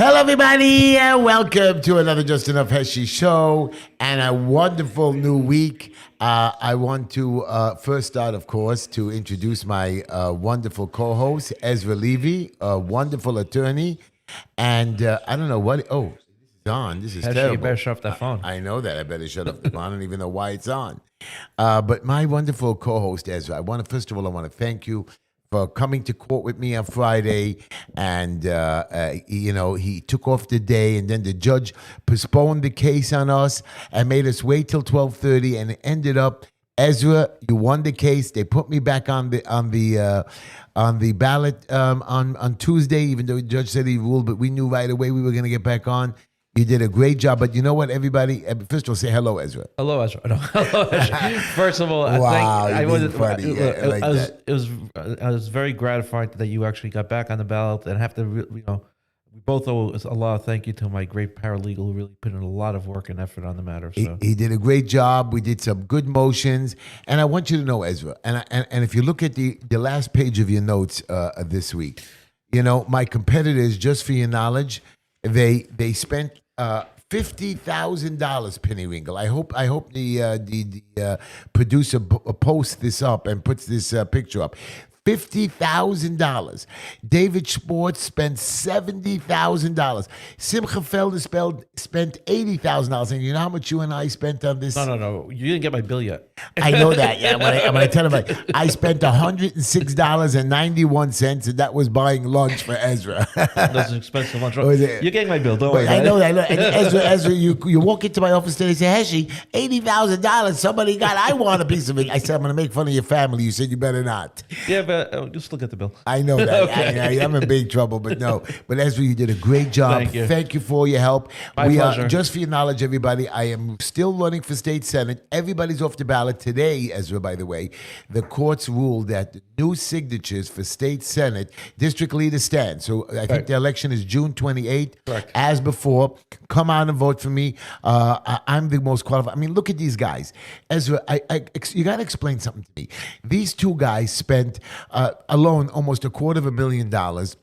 Hello, everybody, and welcome to another Just Enough Heshy show and a wonderful new week. I want to first start, of course, to introduce my wonderful co-host, Ezra Levy, a wonderful attorney. And I don't know what... Oh, this is on. This is terrible. You better shut off that phone. I know that. I better shut off the phone. I don't even know why it's on. But my wonderful co-host, Ezra, I want to thank you for coming to court with me on Friday, and he took off the day, and then the judge postponed the case on us and made us wait till 12:30, and it ended up, Ezra, you won the case. They put me back on the ballot on Tuesday, even though the judge said he ruled, but we knew right away we were going to get back on. You did a great job, but you know what, everybody? First of all, say hello, Ezra. Hello, Ezra. No, hello, Ezra. First of all, I was very gratified that you actually got back on the ballot, and have to, we both owe a lot of thank you to my great paralegal who really put in a lot of work and effort on the matter. So. He did a great job. We did some good motions, and I want you to know, Ezra, and if you look at the last page of your notes this week, my competitors, just for your knowledge, they spent $50,000, Penny Ringle. I hope the producer posts this up and puts this picture up. $50,000. David Sports spent $70,000. Simcha Felder spent $80,000. And you know how much you and I spent on this? No. You didn't get my bill yet. I know that. Yeah, when I tell him, I spent $106.91, and that was buying lunch for Ezra. That's an expensive lunch. You're getting my bill. Don't worry. I know that. And Ezra, you walk into my office today and say, Heshy, $80,000. Somebody got. I want a piece of it. I said, I'm going to make fun of your family. You said you better not. Yeah, but just look at the bill. I know that. Okay. I'm in big trouble, but no. But Ezra, you did a great job. Thank you for your help. My pleasure. Just for your knowledge, everybody, I am still running for state senate. Everybody's off the ballot today, Ezra, by the way. The courts ruled that the new signatures for state senate, district leaders stand. So I think the election is June 28th. Correct. As before, come out and vote for me. I'm the most qualified. I mean, look at these guys. Ezra, you got to explain something to me. These two guys spent... alone almost $250,000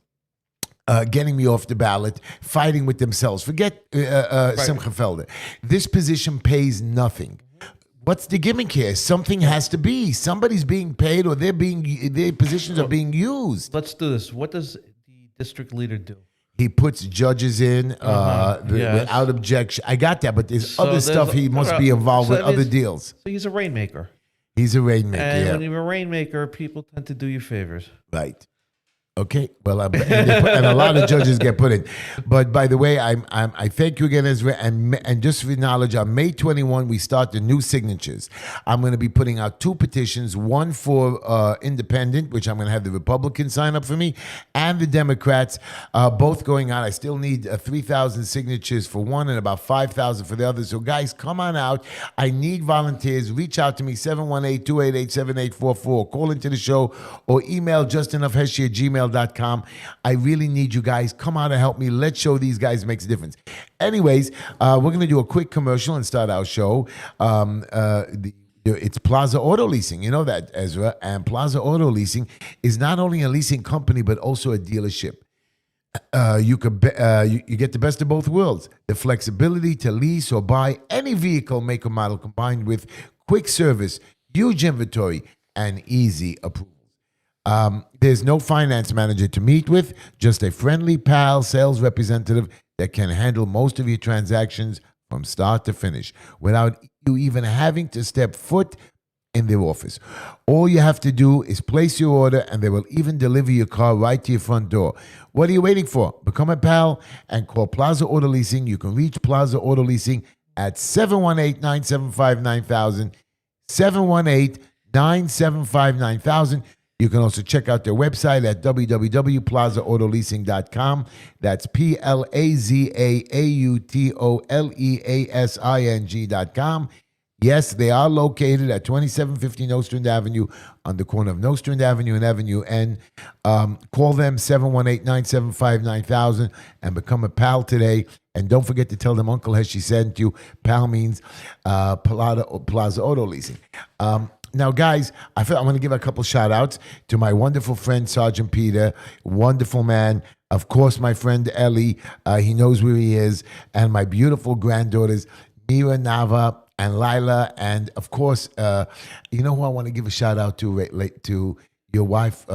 getting me off the ballot, fighting with themselves. Forget Simcha Felder. This position pays nothing. What's the gimmick here? Something has to be. Somebody's being paid, or their positions are being used. Let's do this. What does the district leader do? He puts judges in without objection. I got that, but there's other stuff he must be involved with, other deals. So he's a rainmaker. He's a rainmaker, when you're a rainmaker, people tend to do you favors. Right. Okay. Well, and a lot of judges get put in. But by the way, I thank you again, Ezra. And just for your knowledge, on May 21, we start the new signatures. I'm going to be putting out two petitions, one for independent, which I'm going to have the Republicans sign up for me, and the Democrats, both going out. I still need 3,000 signatures for one and about 5,000 for the other. So, guys, come on out. I need volunteers. Reach out to me, 718-288-7844. Call into the show or email justinoughheshy@gmail.com. I really need you guys. Come out and help me. Let's show these guys makes a difference. Anyways, we're going to do a quick commercial and start our show. It's Plaza Auto Leasing. You know that, Ezra. And Plaza Auto Leasing is not only a leasing company, but also a dealership. You get the best of both worlds. The flexibility to lease or buy any vehicle, make or model, combined with quick service, huge inventory, and easy approval. There's no finance manager to meet with, just a friendly pal sales representative that can handle most of your transactions from start to finish without you even having to step foot in their office. All you have to do is place your order, and they will even deliver your car right to your front door. What are you waiting for? Become a pal and call Plaza Auto Leasing. You can reach Plaza Auto Leasing at 718-975-9000, 718-975-9000. You can also check out their website at www.plazaautoleasing.com. That's PLAZAAUTOLEASING.com. Yes, they are located at 2750 Nostrand Avenue on the corner of Nostrand Avenue and Avenue N. Call them 718-975-9000 and become a pal today. And don't forget to tell them Uncle Heshy sent you. Pal means Plaza Auto Leasing. Now, guys, I want to give a couple shout outs to my wonderful friend, Sergeant Peter, wonderful man, Of course, my friend Ellie, he knows where he is, and my beautiful granddaughters, Mira, Nava, and Lila, and of course, you know who I want to give a shout out to your wife,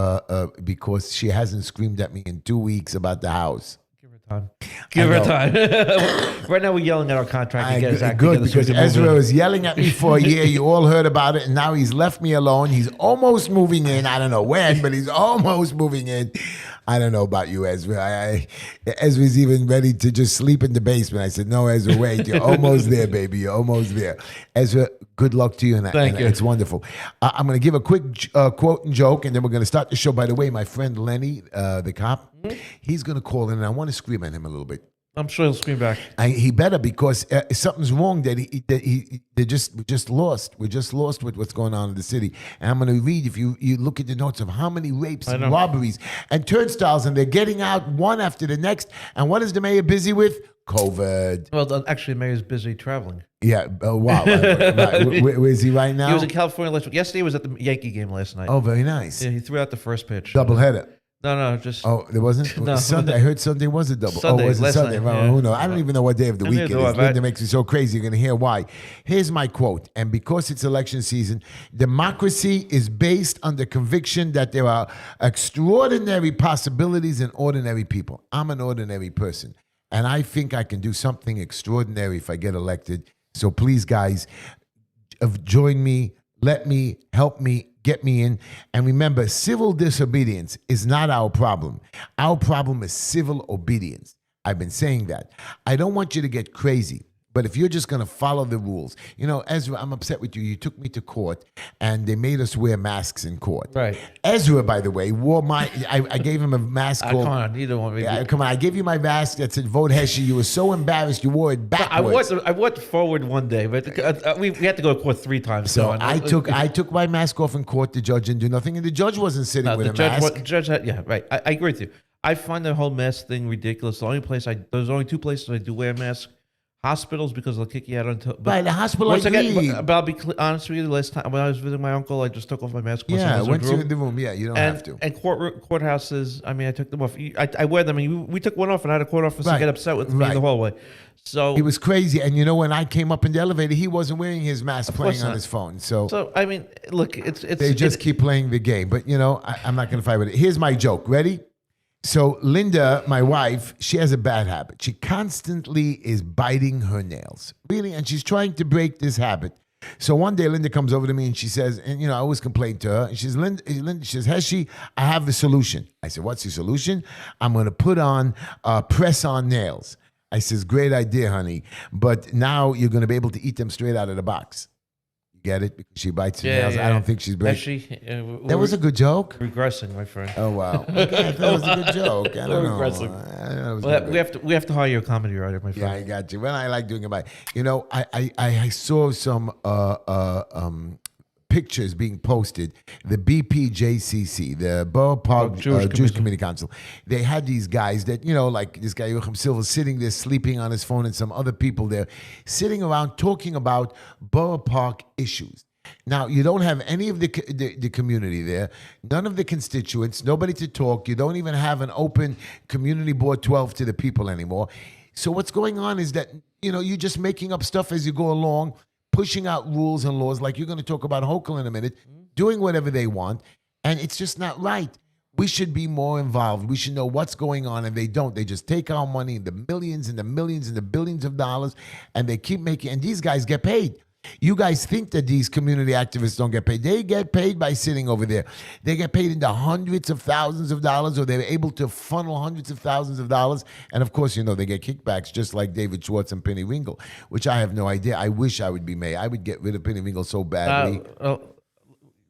because she hasn't screamed at me in 2 weeks about the house. Give her time. Give her time. Right now, we're yelling at our contractor to get his act Good, together so we because can move Ezra in. was yelling at me for a year. You all heard about it, and now he's left me alone. He's almost moving in. I don't know when, but he's almost moving in. I don't know about you, Ezra. Ezra's even ready to just sleep in the basement. I said, no, Ezra, wait. You're almost there, baby. You're almost there. Ezra, good luck to you. Thank you. It's wonderful. I'm going to give a quick quote and joke, and then we're going to start the show. By the way, my friend Lenny, the cop, he's going to call in, and I want to scream at him a little bit. I'm sure he'll scream back. He better, because something's wrong that we just lost. We're just lost with what's going on in the city. And I'm going to read, if you look at the notes of how many rapes and robberies and turnstiles, and they're getting out one after the next. And what is the mayor busy with? COVID. Well, actually, Mayor's busy traveling. Yeah. Wow. Where is he right now? He was in California last week. Yesterday he was at the Yankee game last night. Oh, very nice. Yeah, he threw out the first pitch. Doubleheader. No, just. Oh, there wasn't? No. Sunday. I heard Sunday was a double. Sunday, was it last Sunday? night, Well, yeah. who knows? I don't even know what day of the week it neither do I, is. but- Linda makes me so crazy. You're going to hear why. Here's my quote. And because it's election season, democracy is based on the conviction that there are extraordinary possibilities in ordinary people. I'm an ordinary person, and I think I can do something extraordinary if I get elected. So please, guys, join me. Let me, help me, get me in. And remember, civil disobedience is not our problem. Our problem is civil obedience. I've been saying that. I don't want you to get crazy. But if you're just going to follow the rules, Ezra, I'm upset with you. You took me to court, and they made us wear masks in court. Right. Ezra, by the way, wore I gave him a mask called. Come on, you don't want me. Yeah, come on, I gave you my mask that said "Vote Heshy." You were so embarrassed, you wore it backwards. I went forward one day, but we had to go to court 3 times. So I took my mask off in court. The judge didn't do nothing, and the judge wasn't sitting with a mask. The judge had, yeah, right. I agree with you. I find the whole mask thing ridiculous. There's only 2 places I do wear a mask. Hospitals, because they'll kick you out until. Right, the hospital. Once again, but I'll be honest with you. Last time when I was visiting my uncle, I just took off my mask. Once you're in the room, you don't have to. And courthouses, I mean, I took them off. I wear them. And we took one off, and I had a court officer get upset with me in the hallway. So it was crazy. And when I came up in the elevator, he wasn't wearing his mask, playing on his phone. So I mean, look, it's they just keep playing the game. But I'm not going to fight with it. Here's my joke. Ready? So Linda, my wife, she has a bad habit. She constantly is biting her nails, really, and she's trying to break this habit. So one day Linda comes over to me and she says, and I always complain to her, and she says, Linda, she says, Heshy, I have the solution. I said, what's the solution? I'm going to put on press-on nails. I says, great idea, honey, but now you're going to be able to eat them straight out of the box. Get it? Because she bites her nails. I don't think she's breaking. That was a good joke. Regressing, my friend. Oh wow! Okay, I thought it was a good joke. I don't know. We have to hire you a comedy writer, my friend. Yeah, I got you. Well, I like doing it. I saw some pictures being posted. The BPJCC, the Borough Park Jewish Community Council, they had these guys that, like this guy Yochim Silva sitting there sleeping on his phone, and some other people there sitting around talking about Borough Park issues. Now, you don't have any of the community there, none of the constituents, nobody to talk. You don't even have an open community board 12 to the people anymore. So what's going on is that, you're just making up stuff as you go along, pushing out rules and laws, like you're going to talk about Hochul in a minute, doing whatever they want, and it's just not right. We should be more involved. We should know what's going on, and they don't. They just take our money, the millions and the millions and the billions of dollars, and they keep making, and these guys get paid. You guys think that these community activists don't get paid. They get paid by sitting over there. They get paid into hundreds of thousands of dollars, or they're able to funnel hundreds of thousands of dollars. And of course, they get kickbacks just like David Schwartz and Penny Ringel, which I have no idea. I wish I would be mayor. I would get rid of Penny Ringel so badly.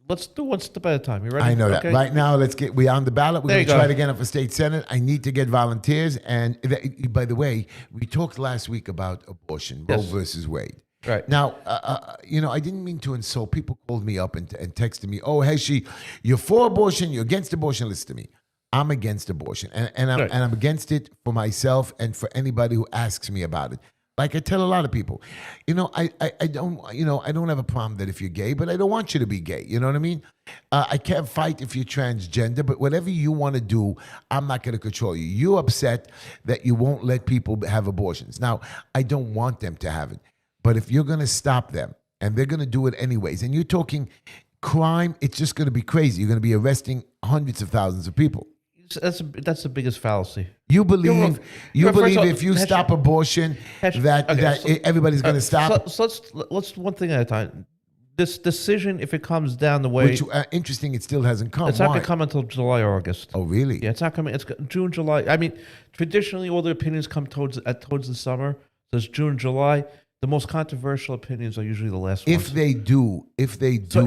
Let's do one step at a time. You ready? I know that. Right now, we're on the ballot. We're going to try to get up for state senate. I need to get volunteers. And by the way, we talked last week about abortion, Roe versus Wade. Right. Now, I didn't mean to insult. People called me up and texted me, oh, Heshy, you're for abortion, you're against abortion. Listen to me. I'm against abortion. And I'm against it for myself and for anybody who asks me about it. Like I tell a lot of people, I don't, I don't have a problem that if you're gay, but I don't want you to be gay. You know what I mean? I can't fight if you're transgender, but whatever you want to do, I'm not going to control you. You're upset that you won't let people have abortions. Now, I don't want them to have it, but if you're going to stop them and they're going to do it anyways, and you're talking crime, it's just going to be crazy. You're going to be arresting hundreds of thousands of people. That's the biggest fallacy. You believe first of all, if you stop abortion that everybody's going to stop? So let's one thing at a time. This decision, if it comes down the way, Which interesting, it still hasn't come. it's not going to come until July or August. Oh, really? Yeah, it's not coming. It's June, July. I mean, traditionally, all the opinions come towards the summer. So it's June, July. The most controversial opinions are usually the last ones. If they do, if they do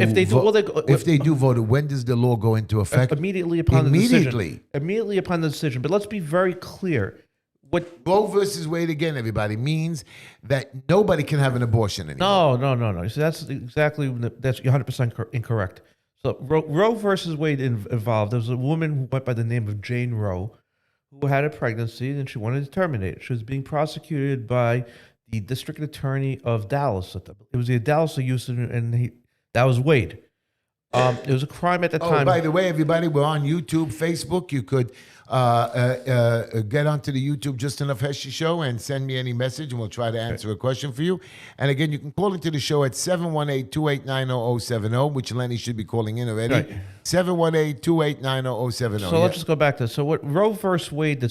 vote, when does the law go into effect? Immediately upon the decision. Immediately upon the decision. But let's be very clear. What Roe versus Wade again, everybody, means that nobody can have an abortion anymore. No. So that's you're 100% incorrect. So Roe versus Wade involved. There was a woman who went by the name of Jane Roe, who had a pregnancy and she wanted to terminate it. She was being prosecuted by the district attorney of Dallas. It was the Dallas of Houston, and that was Wade. It was a crime at the time. Oh, by the way, everybody, we're on YouTube, Facebook. You could get onto the YouTube Just Enough Heshy Show and send me any message, and we'll try to answer a question for you. And again, you can call into the show at 718-289-0070, which Lenny should be calling in already. Right. 718-289-0070. So let's just go back to this. So what Roe versus Wade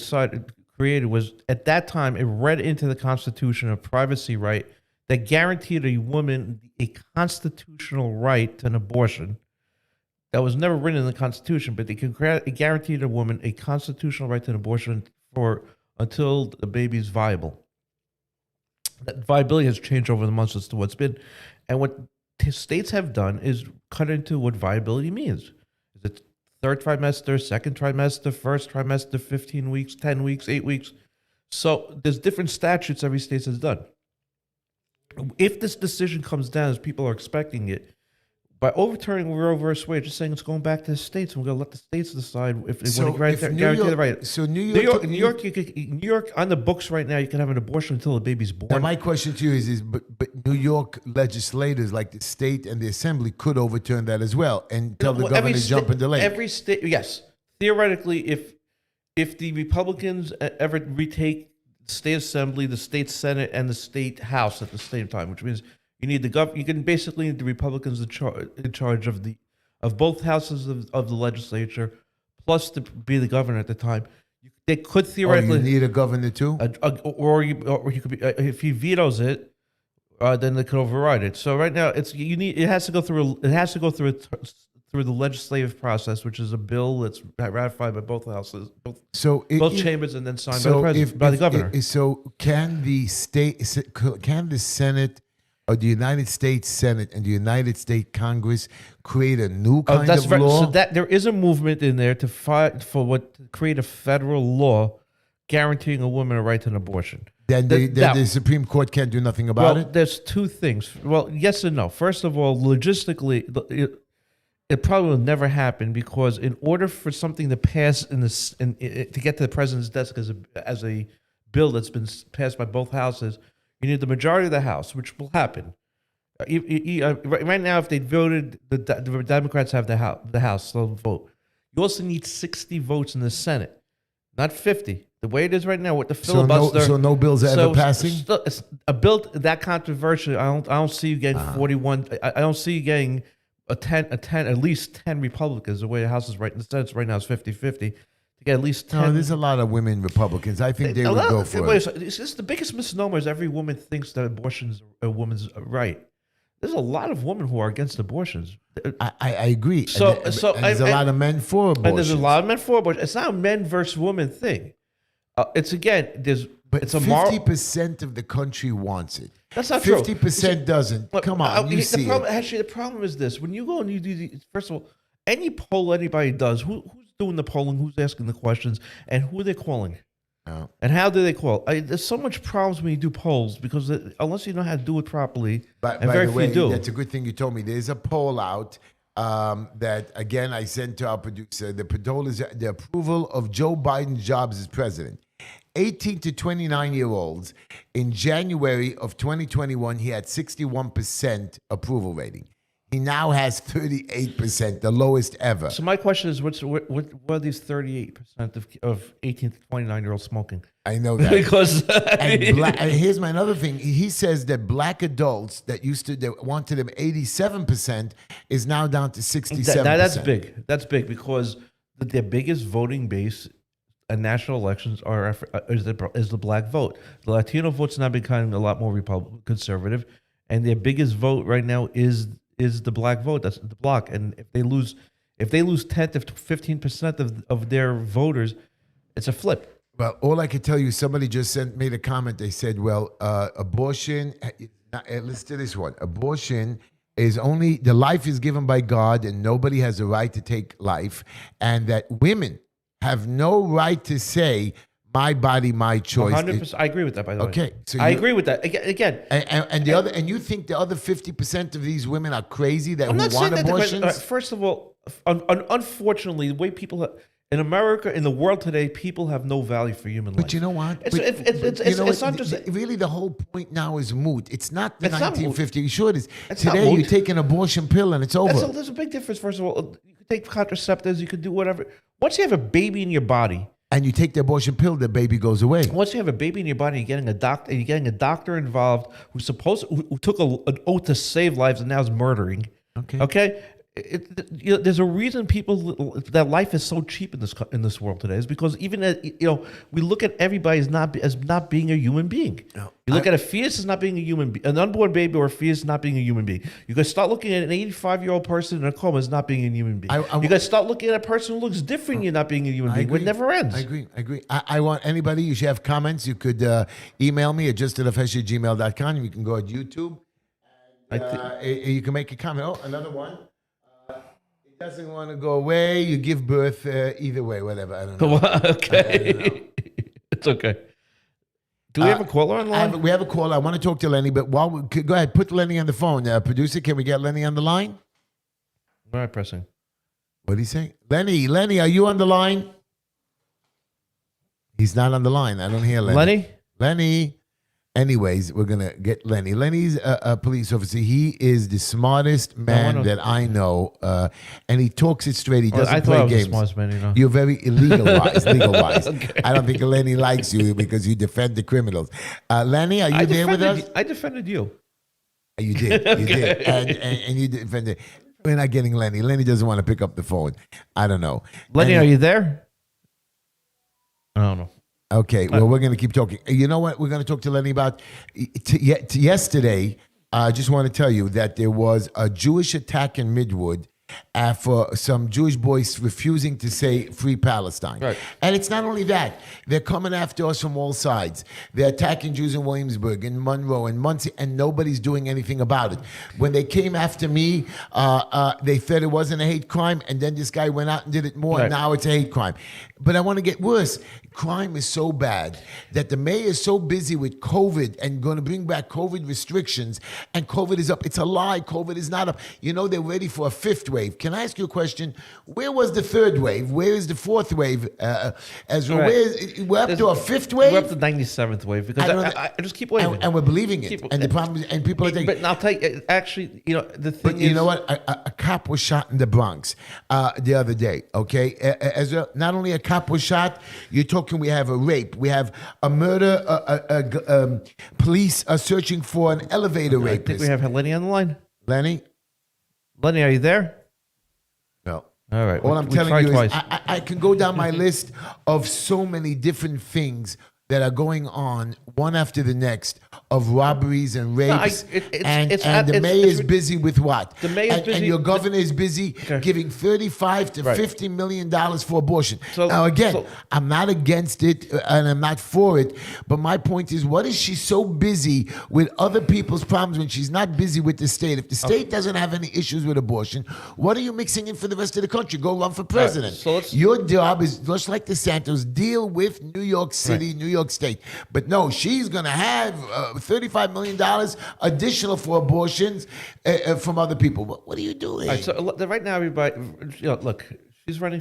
created was, at that time, it read into the Constitution a privacy right that guaranteed a woman a constitutional right to an abortion. That was never written in the Constitution, but it guaranteed a woman a constitutional right to an abortion until the baby's viable. That viability has changed over the months as to what's been. And what states have done is cut into what viability means. Is it third trimester, second trimester, first trimester, 15 weeks, 10 weeks, 8 weeks? So there's different statutes every state has done. If this decision comes down as people are expecting it, by overturning Roe versus Wade, just saying it's going back to the states, and we're going to let the states decide if they want to guarantee the right. So New York, on the books right now, you can have an abortion until the baby's born. Now my question to you is but New York legislators, like the state and the assembly, could overturn that as well and tell the governor to jump in the lake. Every state, yes. Theoretically, if the Republicans ever retake the state assembly, the state senate, and the state house at the same time, which means you need you can basically need the Republicans in charge of both houses of the legislature, plus to be the governor at the time. They could theoretically you need a governor too, or he could be if he vetoes it, then they could override it. So right now it has to go through the legislative process, which is a bill that's ratified by both houses, both chambers, and then signed by the governor. So can the Senate or the United States Senate and the United States Congress create a new kind of law? So that there is a movement in there to fight to create a federal law guaranteeing a woman a right to an abortion. Then the Supreme Court can't do nothing about it? There's two things. Well, yes and no. First of all, logistically, it probably will never happen, because in order for something to pass to get to the president's desk as a bill that's been passed by both houses, you need the majority of the House, which will happen. Right now, if they voted, the Democrats have the House, they'll vote. You also need 60 votes in the Senate, not 50. The way it is right now with the filibuster. So no bills are ever passing? A bill that controversial, I don't see you getting 41. I don't see you getting at least 10 Republicans. The way the House is right, the Senate right now is 50-50. To get at least 10. No, there's a lot of women Republicans. I think they would go for it. It's just the biggest misnomer is every woman thinks that abortion is a woman's right. There's a lot of women who are against abortions. I agree. And there's a lot of men for abortion. And there's a lot of men for abortion. It's not a men versus women thing. It's again, But it's a moral. 50% of the country wants it. That's not true. 50% doesn't. Come on, you see it. Actually, the problem is this: when you go and you do first of all, any poll anybody does, who's doing the polling, who's asking the questions, and who are they calling? No. And how do they call? There's so much problems when you do polls, because unless you know how to do it properly, but and very few do. That's a good thing you told me. There's a poll out that, again, I sent to our producer. The poll is the approval of Joe Biden's jobs as president. 18 to 29-year-olds, in January of 2021, he had 61% approval rating. He now has 38%, the lowest ever. So my question is, what are these 38% of 18 to 29-year-olds smoking? I know that. Because And here's my another thing. He says that black adults that wanted them 87% is now down to 67%. that's big. That's big because their biggest voting base in national elections is the black vote. The Latino vote's now becoming a lot more conservative, and their biggest vote right now is the black vote. That's the bloc. And if they lose 10 to 15% of their voters, it's a flip. Well, all I can tell you, somebody just made a comment. They said, well, abortion, listen to this one. Abortion is only, the life is given by God and nobody has a right to take life. And that women have no right to say, my body, my choice. 100%. I agree with that, by the way. Okay. So I agree with that. Again. And you think the other 50% of these women are crazy who want abortions? First of all, unfortunately, the way people in America, in the world today, people have no value for human life. But you know what? It's not just really the whole point now is moot. It's not the It's not moot. 1950s. Sure it is. It's not Today you moot. take an abortion pill and it's over. there's a big difference. First of all, you can take contraceptives, you can do whatever. Once you have a baby in your body, And you take the abortion pill, the baby goes away. once you have a baby in your body, you're getting a doctor involved who took an oath to save lives and now is murdering. Okay. Okay. There's a reason that life is so cheap in this world today is because even we look at everybody as not being a human being. No, You look at a fetus as not being a human being, an unborn baby or a fetus not being a human being. You guys start looking at an 85-year-old person in a coma as not being a human being. You guys start looking at a person who looks different, you're not being a human being. It never ends. I agree. I want anybody, you should have comments. You could email me at justinofheshy@gmail.com. You can go at YouTube. You can make a comment. Oh, another one. It doesn't want to go away. You give birth either way, whatever. I don't know. Okay. It's okay. Do we have a caller on the line? We have a caller. I want to talk to Lenny, but go ahead, put Lenny on the phone. Producer, can we get Lenny on the line? Where am I pressing? What did he say? Lenny, are you on the line? He's not on the line. I don't hear Lenny. Lenny. Anyways, we're going to get Lenny. Lenny's a police officer. He is the smartest man that I know, and he talks it straight. He doesn't play games. The smartest man, You're very legal-wise. Okay. I don't think Lenny likes you because you defend the criminals. Lenny, are you there with us? I defended you. You did. You did. And you defended. We're not getting Lenny. Lenny doesn't want to pick up the phone. I don't know. Lenny, are you there? I don't know. Okay, well, we're going to keep talking. You know what we're going to talk to Lenny about? Yesterday, I just want to tell you that there was a Jewish attack in Midwood for some Jewish boys refusing to say Free Palestine. Right. And it's not only that. They're coming after us from all sides. They're attacking Jews in Williamsburg, in Monroe, in Muncie, and nobody's doing anything about it. When they came after me, they said it wasn't a hate crime, and then this guy went out and did it more, and now it's a hate crime. But I want to get worse. Crime is so bad that the mayor is so busy with COVID and going to bring back COVID restrictions, and COVID is up. It's a lie. COVID is not up. You know, they're ready for a fifth wave. Can I ask you a question? Where was the third wave? Where is the fourth wave? Ezra, we're up to a fifth wave? We're up to the 97th wave because I just keep waiting. And we're believing it. And the problem is, and people are thinking. But I'll tell you, actually, the thing but you know what? A cop was shot in the Bronx the other day, okay? Ezra, not only a cop was shot, you're talking we have a rape, we have a murder, police are searching for an elevator rapist. I think we have Lenny on the line. Lenny, are you there? No. All right. All I'm telling you is I can go down my list of so many different things that are going on one after the next of robberies and rapes. And the mayor is busy with what? The mayor is busy. And your governor is busy giving $35 to $50 million for abortion. Now, again, I'm not against it and I'm not for it. But my point is, what is she so busy with other people's problems when she's not busy with the state? If the state doesn't have any issues with abortion, what are you mixing in for the rest of the country? Go run for president. Your job is, just like the Santos, deal with New York City, New York State. But no, she's going to have $35 million additional for abortions from other people. What are you doing? All right, so right now, everybody, look, She's running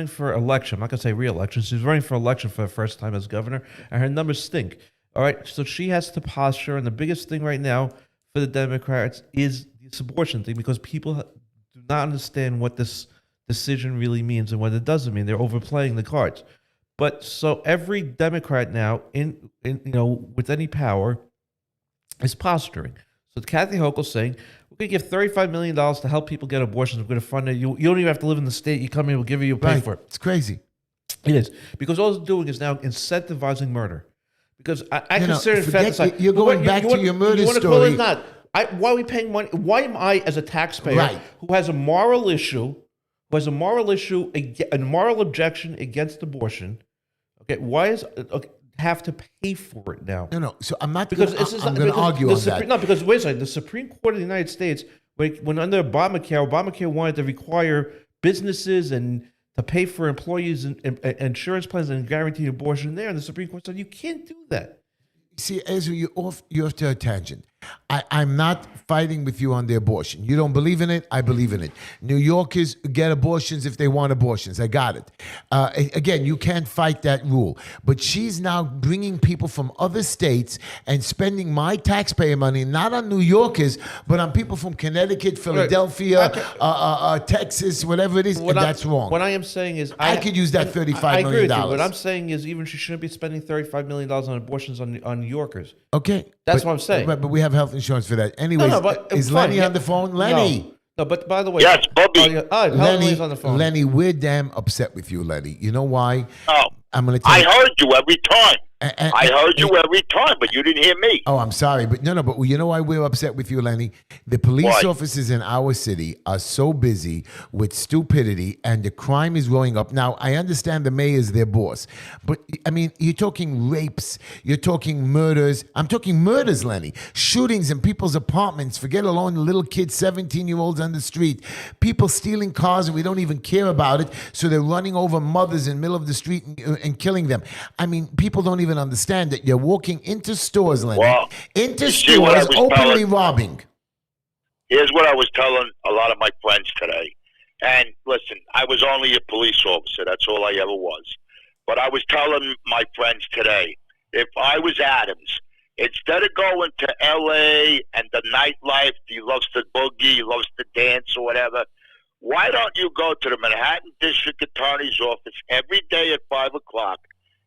for election. I'm not gonna say re-election. She's running for election for the first time as governor, and her numbers stink. All right, so she has to posture, and the biggest thing right now for the Democrats is this abortion thing, because people do not understand what this decision really means and what it doesn't mean. They're overplaying the cards. But so every Democrat now in with any power is posturing. So Kathy Hochul's saying, we're going to give $35 million to help people get abortions. We're going to fund it. You don't even have to live in the state. You come in, we'll give you, pay for it. It's crazy. It is. Because all it's doing is now incentivizing murder. Because I consider infanticide. You're going back to your murder story. Why are we paying money? Why am I, as a taxpayer, who has a moral issue, a moral objection against abortion, okay, why is have to pay for it now? No. So I'm not because I'm going to argue on that. No, because wait a second. The Supreme Court of the United States, when under Obamacare wanted to require businesses and to pay for employees and insurance plans and guarantee abortion there, and the Supreme Court said you can't do that. See, Ezra, you're off to a tangent. I'm not fighting with you on the abortion. You don't believe in it, I believe in it. New Yorkers get abortions if they want abortions. I got it. Again, you can't fight that rule. But she's now bringing people from other states and spending my taxpayer money, not on New Yorkers, but on people from Connecticut, Philadelphia, Texas, whatever it is, and that's wrong. What I am saying is I could use that $35 million. With you. What I'm saying is even she shouldn't be spending $35 million on abortions on New Yorkers. Okay. That's what I'm saying. But we have health insurance for that. Anyways, is Lenny on the phone? Lenny. No, but by the way. Yes, Bobby. Lenny's on the phone. Lenny, we're damn upset with you, Lenny. You know why? Oh, I'm going to tell I you. heard you every time. I heard you every time, but you didn't hear me. Oh, I'm sorry. But you know why we're upset with you, Lenny? The police officers in our city are so busy with stupidity and the crime is going up. Now, I understand the mayor is their boss, but I mean, you're talking rapes, you're talking murders. I'm talking murders, Lenny. Shootings in people's apartments, forget alone the little kids, 17-year-olds on the street. People stealing cars and we don't even care about it. So they're running over mothers in the middle of the street and killing them. I mean, people don't even understand that you're walking into stores, Lenny, into stores openly robbing. Here's what I was telling a lot of my friends today. And listen, I was only a police officer. That's all I ever was. But I was telling my friends today, if I was Adams, instead of going to L.A. and the nightlife, he loves to boogie, he loves to dance or whatever, why don't you go to the Manhattan District Attorney's office every day at 5 o'clock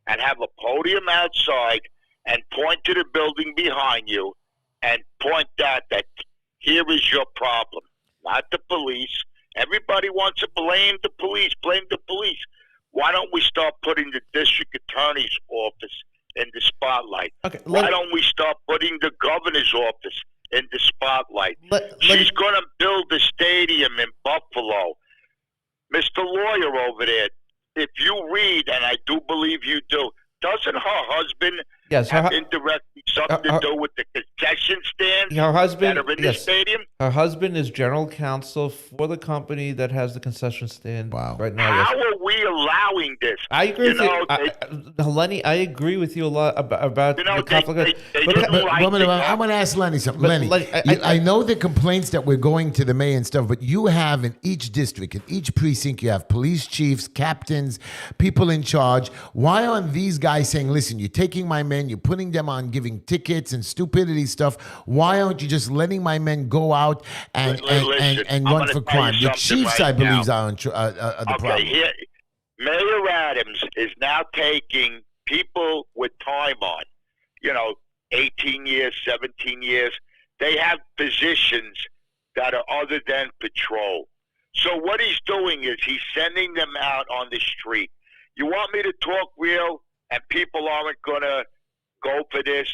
and have a podium outside and point to the building behind you and point out that here is your problem, not the police. Everybody wants to blame the police. Why don't we start putting the district attorney's office in the spotlight? Okay, why don't we start putting the governor's office in the spotlight? She's going to build a stadium in Buffalo. Mr. Lawyer over there, if you read, and I do believe you do, doesn't her husband have indirectly something to do with the concession stands that are in the stadium? Her husband is general counsel for the company that has the concession stand right now. How are we allowing this? I agree with you. Lenny, I agree with you a lot about the conflict. I'm going to ask Lenny something. Lenny, I know the complaints that we're going to the mayor and stuff, but you have in each district, in each precinct, you have police chiefs, captains, people in charge. Why aren't these guys saying, listen, you're taking my men, you're putting them on giving tickets and stupidity stuff. Why aren't you just letting my men go out and run for crime? The chiefs, I believe, are the problem. Here, Mayor Adams is now taking people with time on, 18 years, 17 years. They have positions that are other than patrol. So what he's doing is he's sending them out on the street. You want me to talk real? And people aren't going to go for this,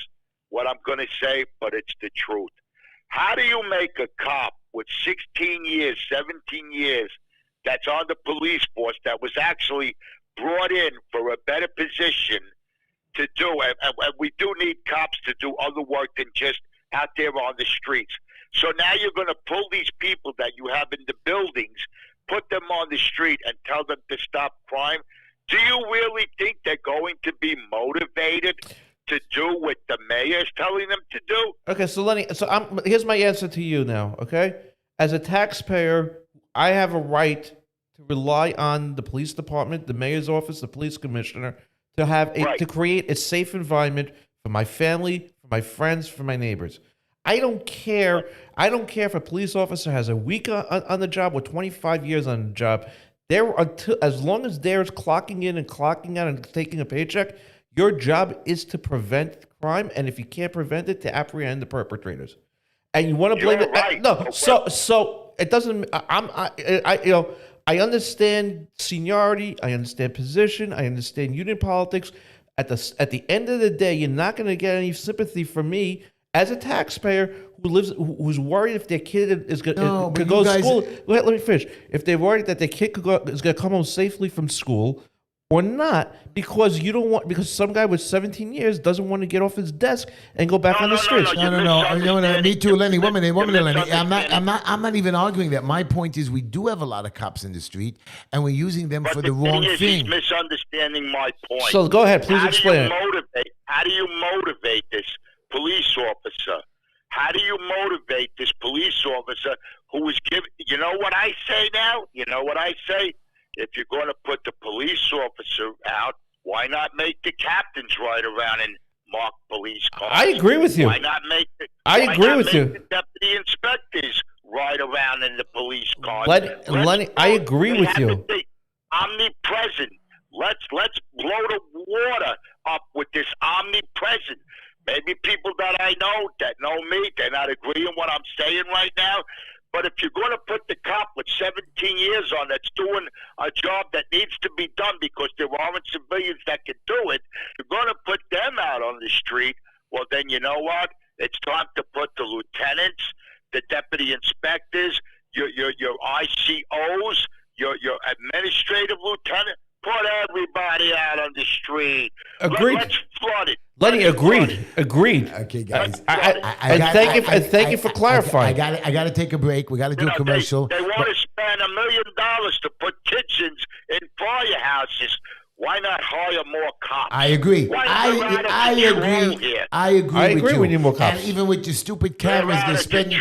what I'm going to say, but it's the truth. How do you make a cop with 16 years, 17 years that's on the police force that was actually brought in for a better position to do, and we do need cops to do other work than just out there on the streets. So now you're going to pull these people that you have in the buildings, put them on the street and tell them to stop crime. Do you really think they're going to be motivated to do what the mayor is telling them to do? Okay, so Lenny, here's my answer to you now, okay? As a taxpayer, I have a right to to rely on the police department, the mayor's office, the police commissioner to have Right. to create a safe environment for my family, for my friends, for my neighbors. I don't care. I don't care if a police officer has a week on the job or 25 years on the job. As long as they're clocking in and clocking out and taking a paycheck, your job is to prevent crime, and if you can't prevent it, to apprehend the perpetrators. And you want to blame You're it? right. No. So it doesn't. I understand seniority. I understand position. I understand union politics. At the end of the day, you're not going to get any sympathy from me as a taxpayer who's worried if their kid is going to go to school. Let me finish. If they're worried that their kid is going to come home safely from school or not, because some guy with 17 years doesn't want to get off his desk and go back on the streets. No. Me too, Lenny. One minute, Lenny. I'm not even arguing that. My point is, we do have a lot of cops in the street, and we're using them for the wrong thing. He's misunderstanding my point. So go ahead, please explain it. How do you motivate this police officer? How do you motivate this police officer who is giving? You know what I say now? You know what I say? If you're going to put the police officer out, why not make the captains ride around in marked police cars? I agree with you. Why not make the deputy inspectors ride around in the police cars? Lenny, I agree with you. Omnipresent. Let's blow the water up with this omnipresent. Maybe people that I know that know me, they're not agreeing what I'm saying right now. But if you're going to put the cop with 17 years on that's doing a job that needs to be done because there aren't civilians that can do it, you're going to put them out on the street, well, then you know what? It's time to put the lieutenants, the deputy inspectors, your ICOs, your administrative lieutenant, put everybody out on the street. Agreed. Let's flood it. Lenny, agreed. Okay, guys. Thank you for clarifying. I got to take a break. We got to do a commercial. They want to spend $1 million to put kitchens in firehouses. Why not hire more cops? I agree. I agree. We need more cops. And even with your stupid cameras, they're spending.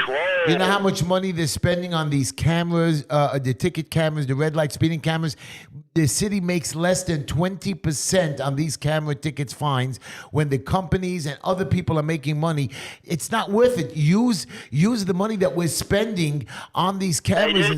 You know how much money they're spending on these cameras, the ticket cameras, the red light speeding cameras. The city makes less than 20% on these camera tickets fines. When the companies and other people are making money, it's not worth it. Use the money that we're spending on these cameras.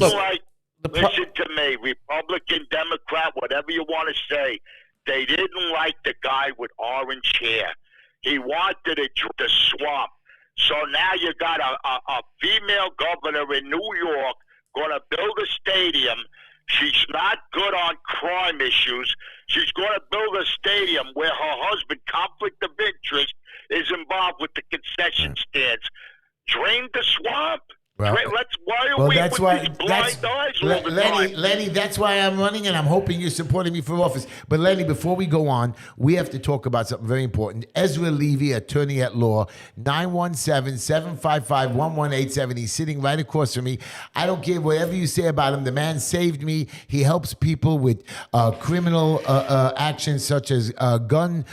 Listen to me, Republican, Democrat, whatever you want to say. They didn't like the guy with orange hair. He wanted the swamp. So now you got a female governor in New York going to build a stadium. She's not good on crime issues. She's going to build a stadium where her husband, conflict of interest, is involved with the concession stands. Drain the swamp. Lenny, that's why I'm running, and I'm hoping you're supporting me for office. But Lenny, before we go on, we have to talk about something very important. Ezra Levy, attorney at law, 917-755-1187. He's sitting right across from me. I don't care whatever you say about him. The man saved me. He helps people with criminal actions such as guns,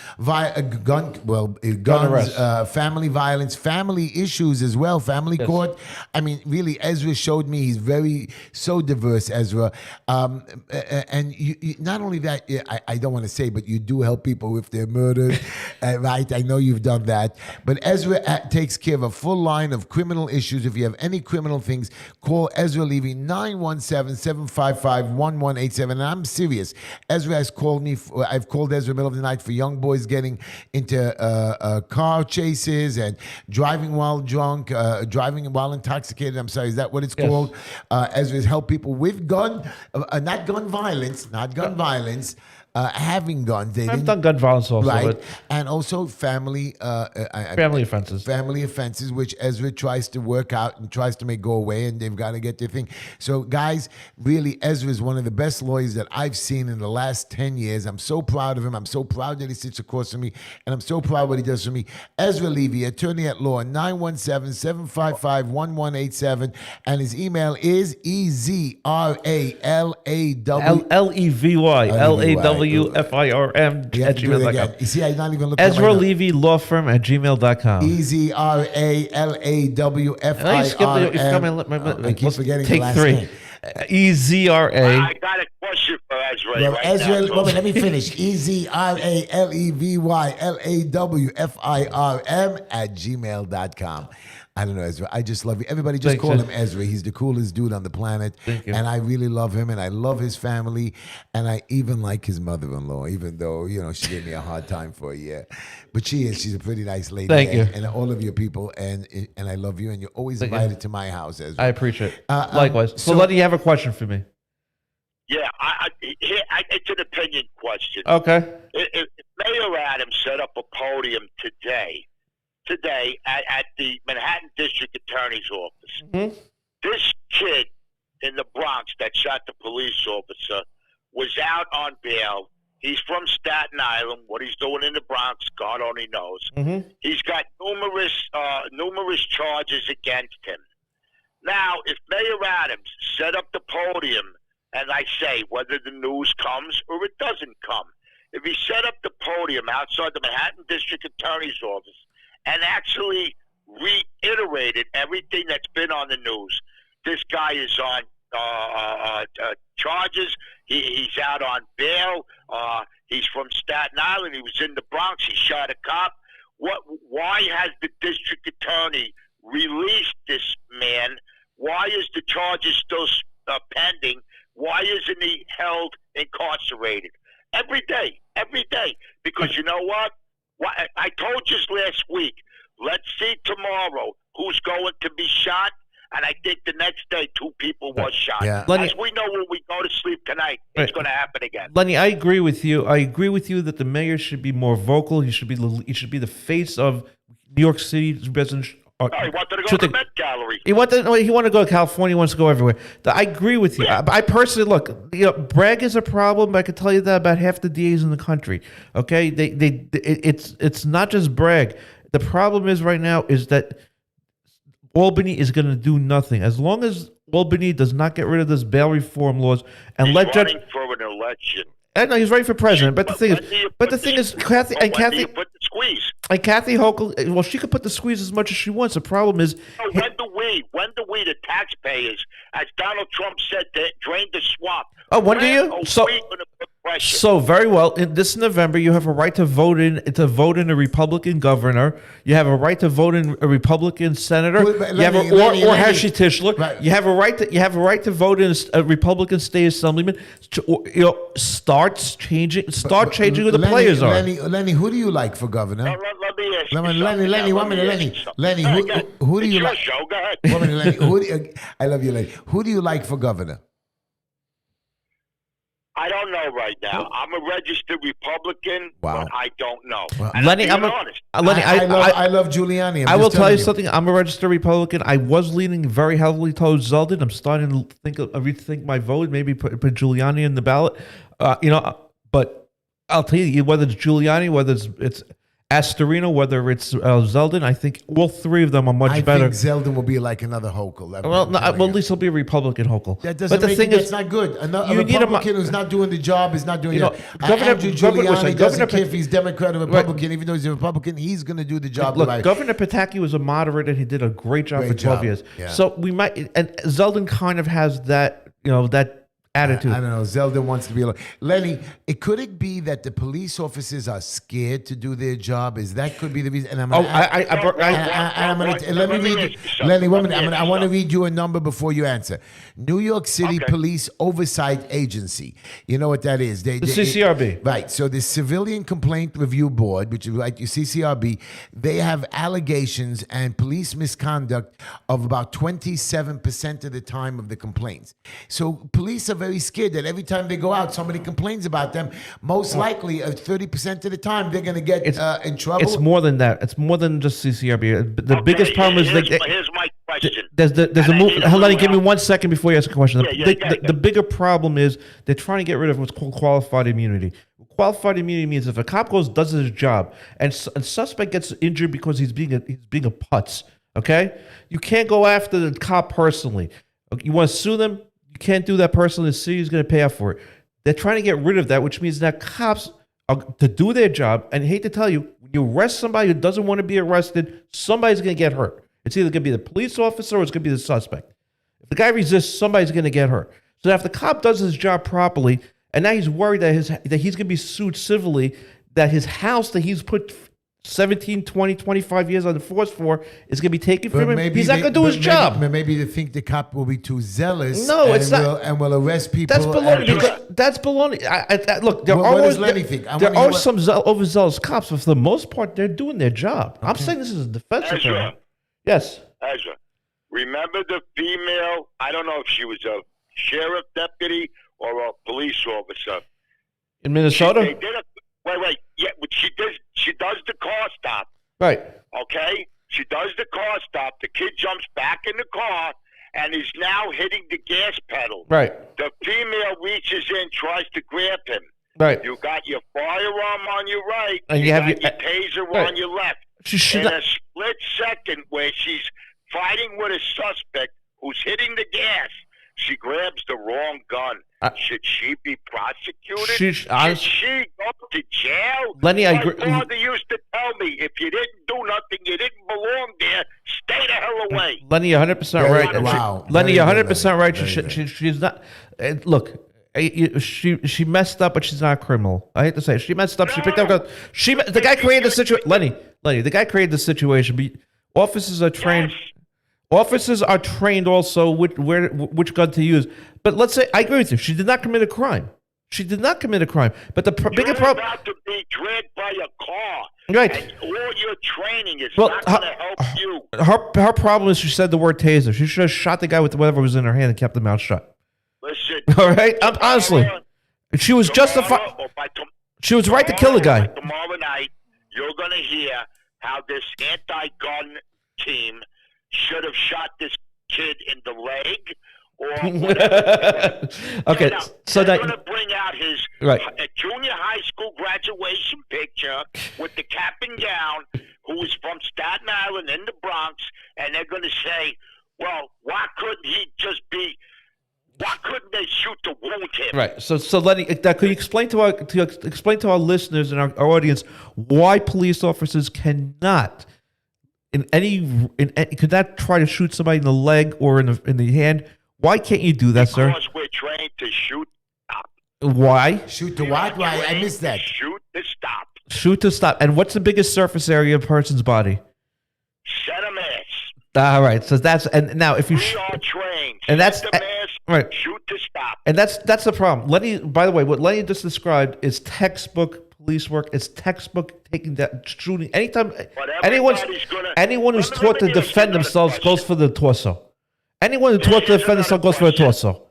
family violence, family issues as well, family court. I mean, really, Ezra showed me he's so diverse, Ezra. And you, not only that, I don't want to say, but you do help people if they're murdered, right? I know you've done that. But Ezra takes care of a full line of criminal issues. If you have any criminal things, call Ezra Levy, 917-755-1187. And I'm serious. Ezra has called me. I've called Ezra middle of the night for young boys getting into car chases and driving while drunk, driving while intoxicated. I'm sorry, is that what it's called? Ezra's helped people with not gun violence, having guns. I've done gun violence also, right? but And also family offenses. Family offenses, which Ezra tries to work out and tries to make go away, and they've got to get their thing. So, guys, really, Ezra is one of the best lawyers that I've seen in the last 10 years. I'm so proud of him. I'm so proud that he sits across from me, and I'm so proud of what he does for me. Ezra Levy, attorney at law, 917-755-1187, and his email is EZRALAW. Levy. EZRALEWFIRM You at have to do it again. gmail.com. You see, I'm not even looking Ezra at my Levy Law Firm at gmail.com. EZRALAWFIRM. I keep forgetting the Take last 3. name. EZRA. I got a question for Ezra Well, right Ezra, now. wait, let me finish. EZRALEVYLAWFIRM at gmail.com. I don't know, Ezra. I just love you. Everybody just Thanks, call Ed. him Ezra. He's the coolest dude on the planet. Thank you. And I really love him, and I love his family, and I even like his mother-in-law, even though, she gave me a hard time for a year. But she's a pretty nice lady. Thank you. And all of your people, and I love you, and you're always Thank you. invited to my house, Ezra. I appreciate it. Uh, Likewise. So, Letty, you have a question for me? Yeah, it's an opinion question. Okay. If Mayor Adams set up a podium today at the Manhattan District Attorney's office, this kid in the Bronx that shot the police officer was out on bail. He's from Staten Island. What he's doing in the Bronx, God only knows. He's got numerous charges against him. Now, if Mayor Adams set up the podium, and I say whether the news comes or it doesn't come, if he set up the podium outside the Manhattan District Attorney's office and actually reiterated everything that's been on the news, this guy is on charges. He's out on bail. He's from Staten Island. He was in the Bronx. He shot a cop. Why has the district attorney released this man? Why is the charges still pending? Why isn't he held incarcerated? Every day. Because you know what? I told you last week, let's see tomorrow who's going to be shot. And I think the next day, 2 people was shot. Yeah. As we know when we go to sleep tonight, it's going to happen again. Lenny, I agree with you. I agree with you that the mayor should be more vocal. He should be the face of New York City's residents. No, he wanted to go to the Met Gallery. He wanted to go to California. He wants to go everywhere. I agree with you. Yeah. I personally look. Bragg is a problem. I can tell you that about half the DAs in the country. Okay, it's not just Bragg. The problem is right now is that Albany is going to do nothing as long as Albany does not get rid of this bail reform laws and He's let Judge. running for an election. I know he's running for president, but the thing When do you put the squeeze? And Kathy Hochul, well, she could put the squeeze as much as she wants. The problem is, When do we, the taxpayers, as Donald Trump said, drain the swamp? Oh, when do you? When are So- we gonna put pressure? So very well. In this November, you have a right to vote in a Republican governor. You have a right to vote in a Republican senator. Well, but You have Lenny, or Heshy Tischler. Right. You have a right to vote in a Republican state assemblyman. Start changing who the players are. Lenny, who do you like for governor? Let me ask you Lenny, something. Lenny, Let one me minute, ask Lenny. you something. Lenny, All who right, do you it's your like? show. Go ahead. One minute, Lenny. I love you, Lenny. Who do you like for governor? I don't know right now. I'm a registered Republican, Wow. but I don't know. Well, And Lenny, I'm being honest. Lenny, I love Giuliani. I will tell you something. I'm a registered Republican. I was leaning very heavily towards Zeldin. I'm starting to rethink my vote. Maybe put Giuliani in the ballot. But I'll tell you, whether it's Giuliani, whether it's Astorino, whether it's Zeldin, I think all 3 of them are much better. I think Zeldin will be like another Hochul. At least he'll be a Republican Hochul. That doesn't that's not good. A Republican who's not doing the job is not doing it. Andrew Giuliani doesn't care if he's Democrat or Republican. Even though he's a Republican, he's going to do the job. Look, Governor Pataki was a moderate, and he did a great job for 12 years. Yeah. So we might, and Zeldin kind of has that, that attitude. I don't know. Zeldin wants to be alone. Lenny, could it be that the police officers are scared to do their job? Could be the reason? And I'm gonna let me read you, Lenny. 1 minute. I want to read you a number before you answer. New York City Police Oversight Agency. You know what that is? The CCRB. Right. So the Civilian Complaint Review Board, which is like your CCRB, they have allegations and police misconduct of about 27% of the time of the complaints. So police are very scared that every time they go out, somebody complains about them. Most likely, 30% of the time, they're going to get in trouble. It's more than that. It's more than just CCRB. The biggest problem is here's my question. There's a move. Lenny, give me 1 second before you ask a question. Yeah, The bigger problem is they're trying to get rid of what's called qualified immunity. Qualified immunity means if a cop does his job and suspect gets injured because he's being a putz, okay? You can't go after the cop personally. You want to sue them? You can't do that personally. The city is going to pay out for it. They're trying to get rid of that, which means that cops are to do their job. And I hate to tell you, when you arrest somebody who doesn't want to be arrested, somebody's going to get hurt. It's either going to be the police officer or it's going to be the suspect. If the guy resists, somebody's going to get hurt. So if the cop does his job properly, and now he's worried that he's going to be sued civilly, that his house that he's put 17, 20, 25 years on the force for is going to be taken from him. He's not going to do his job. Maybe they think the cop will be too zealous. No, it's not. And will arrest people. That's baloney. That's baloney. Look, there What are does Lenny think? There are some overzealous cops, but for the most part, they're doing their job. I'm saying this is a defense attorney. Yes. Ezra, remember the female? I don't know if she was a sheriff deputy or a police officer In Minnesota? They did wait. Yeah, but she does the car stop. Right. Okay? She does the car stop. The kid jumps back in the car and is now hitting the gas pedal. Right. The female reaches in, tries to grab him. Right. You got your firearm on your right, and you have got your taser right. on your left. She in a split second where she's fighting with a suspect who's hitting the gas, she grabs the wrong gun. Should she be prosecuted? Should she go to jail? Lenny, I My agree. father used to tell me, if you didn't do nothing, you didn't belong there. Stay the hell away. Lenny, 100% right. Wow. Lenny, Very 100% right. Very She's not. Look, she messed up, but she's not a criminal. I hate to say it. She messed up. She picked up. The guy created the situation. Lenny, the guy created the situation. Officers are trained. Yes. Officers are trained also which gun to use. But let's say I agree with you. She did not commit a crime. She did not commit a crime. But the bigger problem. You're about to be dragged by a car. Right. And all your training is not going to help you. Her problem is she said the word taser. She should have shot the guy with whatever was in her hand and kept the mouth shut. Listen. All right. Honestly, she was justified. She was right to kill the guy. Tomorrow night, you're going to hear how this anti-gun team should have shot this kid in the leg or whatever. Okay, so they're that going to bring out his junior high school graduation picture with the cap and gown, who was from Staten Island in the Bronx, and they're going to say, well, why couldn't they shoot to wound him? right? So Lenny, could you explain to our listeners and our audience why police officers cannot could not try to shoot somebody in the leg or in the hand? Why can't you do that, sir? Because we're trained to shoot. Stop. Why? Shoot to what? Why? I missed that. Shoot to stop. Shoot to stop. And what's the biggest surface area of a person's body? Set a mass. All right. So that's and now if you We are trained. and that's Set the mass. right. Shoot to stop. And that's the problem. Lenny, by the way, what Lenny just described is textbook police work. It's textbook taking that shooting. Anytime anyone who's taught to defend themselves goes for the torso. Anyone who's taught to defend themselves goes for the torso.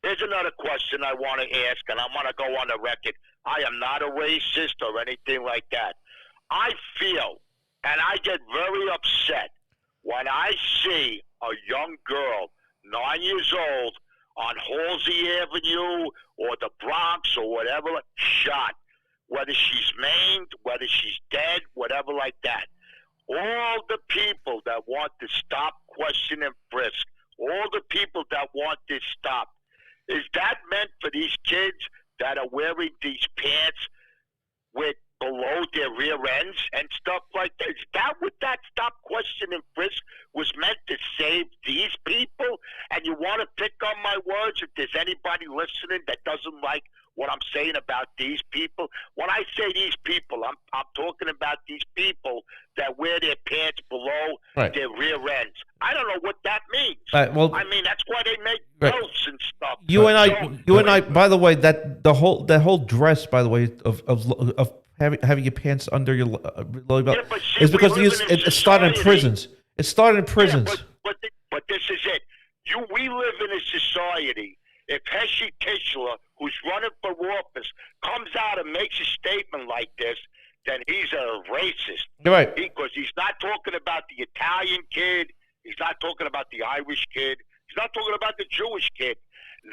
Here's another question I want to ask, and I want to go on the record. I am not a racist or anything like that. I feel, and I get very upset when I see a young girl, 9 years old, on Halsey Avenue or the Bronx or whatever, shot. Whether she's maimed, whether she's dead, whatever like that. All the people that want to stop, question, and frisk, all the people that want this stopped, is that meant for these kids that are wearing these pants with below their rear ends and stuff like that? Is that what that stop, question, and frisk was meant to save these people? And you want to pick on my words if there's anybody listening that doesn't like what I'm saying about these people? When I say these people, I'm talking about these people that wear their pants below their rear ends. I don't know what that means. Well, I mean, that's why they make belts and stuff. You and I. By the way, that whole dress, by the way, of having your pants under your lower belt is because it started in prisons. It started in prisons. Yeah, but this is it. We live in a society. If Heshy Tischler, who's running for office, comes out and makes a statement like this, then he's a racist. You're right. Because he's not talking about the Italian kid. He's not talking about the Irish kid. He's not talking about the Jewish kid.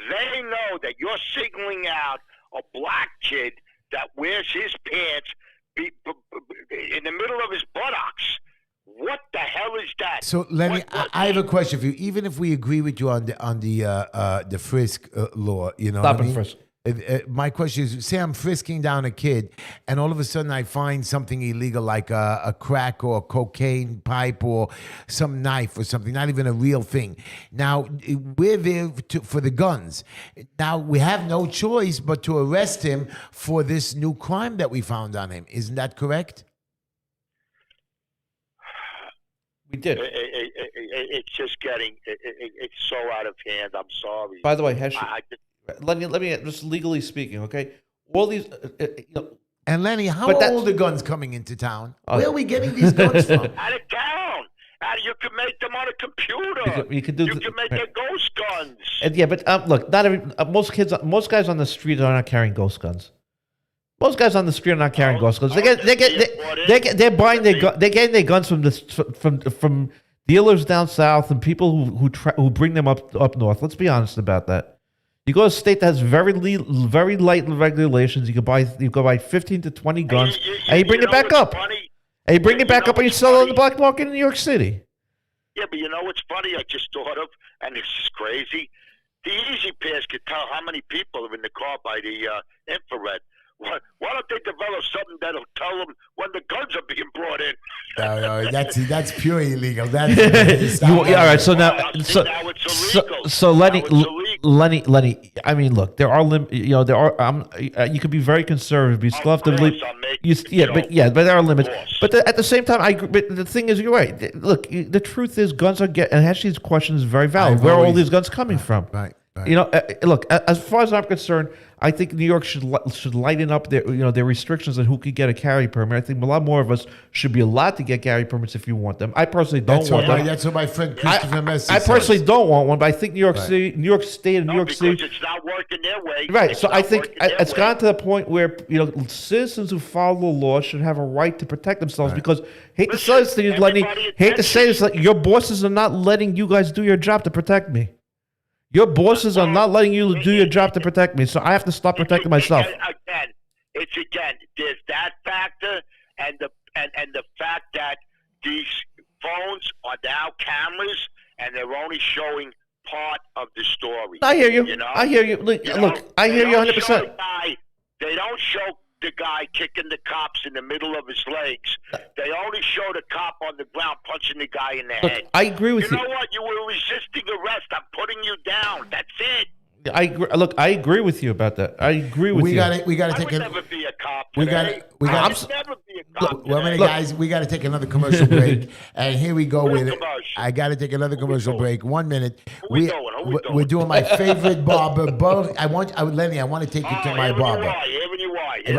They know that you're signaling out a black kid that wears his pants in the middle of his buttocks. What the hell is that? So, Lenny, I have a question for you. Even if we agree with you on the frisk law, you know, Stop and frisk. My question is, say I'm frisking down a kid, and all of a sudden I find something illegal like a crack or a cocaine pipe or some knife or something, not even a real thing. Now, we're there for the guns. Now, we have no choice but to arrest him for this new crime that we found on him. Isn't that correct? We did. It's just getting, it's so out of hand. I'm sorry. By the way, Heshy, I let me just legally speaking, okay? All these, And Lenny, how But that's- old are guns coming into town? Where are we getting these guns from? out of town. You can make them on a computer. you could do You the- can make their ghost guns. and yeah, but look, not every most guys on the street are not carrying ghost guns. Most guys on the street are not carrying ghost guns. They're buying they're getting their guns from dealers down south and people who bring them up north. Let's be honest about that. You go to a state that has very light regulations. You can buy 15 to 20 guns, and you bring it back up. Funny? And you bring it back know up, and you what's sell it on the funny? black market in New York City. Yeah, but you know what's funny? I just thought of, and this is crazy. The Easy Pass could tell how many people are in the car by the infrared. Why don't they develop something that'll tell them when the guns are being brought in? No, that's pure illegal. That's All right, so now, Now so it's illegal. so Lenny, Now it's illegal. Lenny. I mean, look, there are there are. You can be very conservative. You still have to Of believe. course, I'm making But there are limits. Of course. But at the same time, I agree. But the thing is, you're right. Look, the truth is, guns are and Heshy's question is very valid. I've Where are all always- these guns coming from? Right. You know, look. As far as I'm concerned, I think New York should lighten up their restrictions on who can get a carry permit. I think a lot more of us should be allowed to get carry permits if you want them. I personally don't That's want them. that's what my friend Christopher Messi I says. personally don't want one, but I think New York City, New York State, and New No, York because City. it's not working their way. Right, It's so I not think working their it's way. gotten to the point where citizens who follow the law should have a right to protect themselves. Because hate to say this to you, Lenny, everybody hate to say this, your bosses are not letting you guys do your job to protect me. Your bosses are not letting you do your job to protect me, so I have to stop protecting myself. Again, there's that factor, and the fact that these phones are now cameras, and they're only showing part of the story. I hear you. You know? I hear you. Look, You know, I hear they you don't 100%. show the guy- They don't show the guy kicking the cops in the middle of his legs. They only show the cop on the ground punching the guy in the Look, head. I agree with You you. know what? You were resisting arrest. I'm putting you down. That's it. I agree with you about that. I agree with We you. got to I take would a. never be a cop We today. gotta- we I gotta- would never be a cop Well, today. guys, we got to take another commercial break, and here we go What with it. commercial? I got to take another commercial doing? break. 1 minute. we doing? Who we We're doing? doing my favorite barber, Lenny. I want to take you to my barber.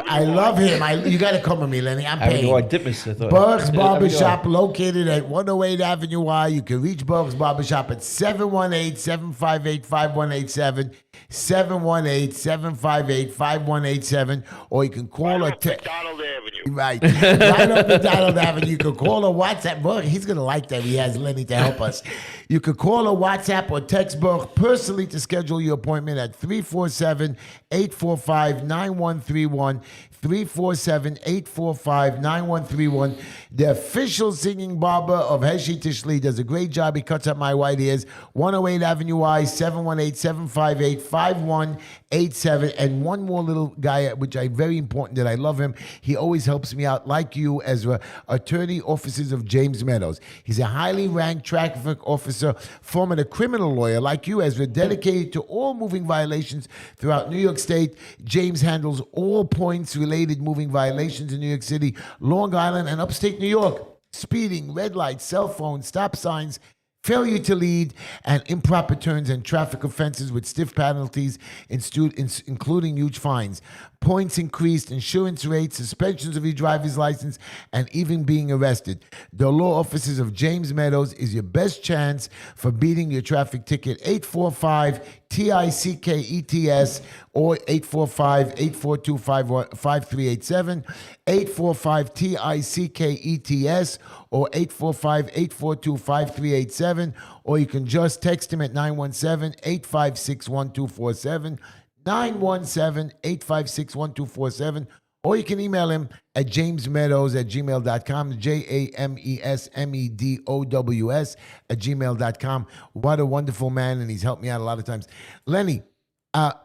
I love him. You got to come with me, Lenny. I'm Avenue Y, paying. Dipman. Berg's Barbershop, located at 108 Avenue Y. You can reach Berg's Barbershop at 718-758-5187, 718-758-5187, or you can call or text. McDonald Avenue. Right. Right up McDonald Avenue. You can call or WhatsApp. Burke, he's going to like that. He has Lenny to help us. You can call or WhatsApp or text Burke personally to schedule your appointment at 347-845-9131. 347-845-9131. The official singing barber of Heshy Tishli does a great job. He cuts up my white ears. 108 Avenue Y, 718-758-5187. And one more little guy, which I very important that I love him. He always helps me out, like you, Ezra, attorney offices of James Meadows. He's a highly ranked traffic officer, former criminal lawyer, like you, Ezra, dedicated to all moving violations throughout New York State. James handles all points-related moving violations in New York City, Long Island, and upstate New York. Speeding, red lights, cell phones, stop signs, failure to lead, and improper turns and traffic offenses with stiff penalties, including huge fines. Points increased, insurance rates, suspensions of your driver's license, and even being arrested. The law offices of James Meadows is your best chance for beating your traffic ticket. 845-TICKETS or 845-842-5387, 845-TICKETS or 845-842-5387, or you can just text him at 917-856-1247, 917-856-1247, or you can email him at jamesmeadows@gmail.com, JAMESMEDOWS @gmail.com. What a wonderful man, and he's helped me out a lot of times. Lenny,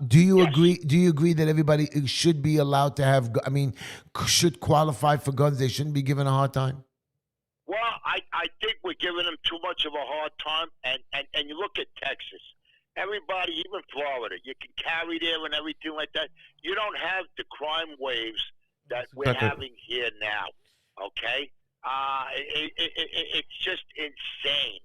Do you Yes. agree? Do you agree that everybody should be allowed to have? I mean, should qualify for guns. They shouldn't be given a hard time. Well, I think we're giving them too much of a hard time. And you look at Texas. Everybody, even Florida, you can carry there and everything like that. You don't have the crime waves that we're Exactly. having here now. Okay? It's just insane.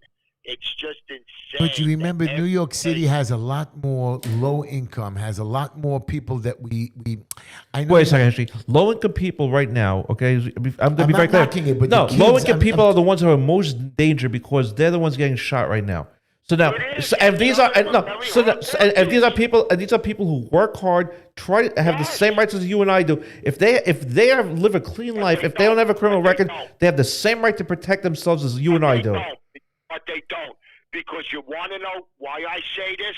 It's just insane. But you remember, that New York every City day- has a lot more low income, has a lot more people that we. I know. Wait a second, actually. Low income people right now, okay? I'm going to I'm be very not clear. knocking it, but no, the kids, low income I'm- people are the ones who are most in danger because they're the ones getting shot right now. So now, It is, so, and and these the are others and, no, are very so, hard so and these are people. people who work hard, try to have the Yes. same rights as you and I do. If they live a clean life, if they don't have a criminal But they record, don't. they have the same right to protect themselves as you and I They do. don't, but they don't. Because you want to know why I say this?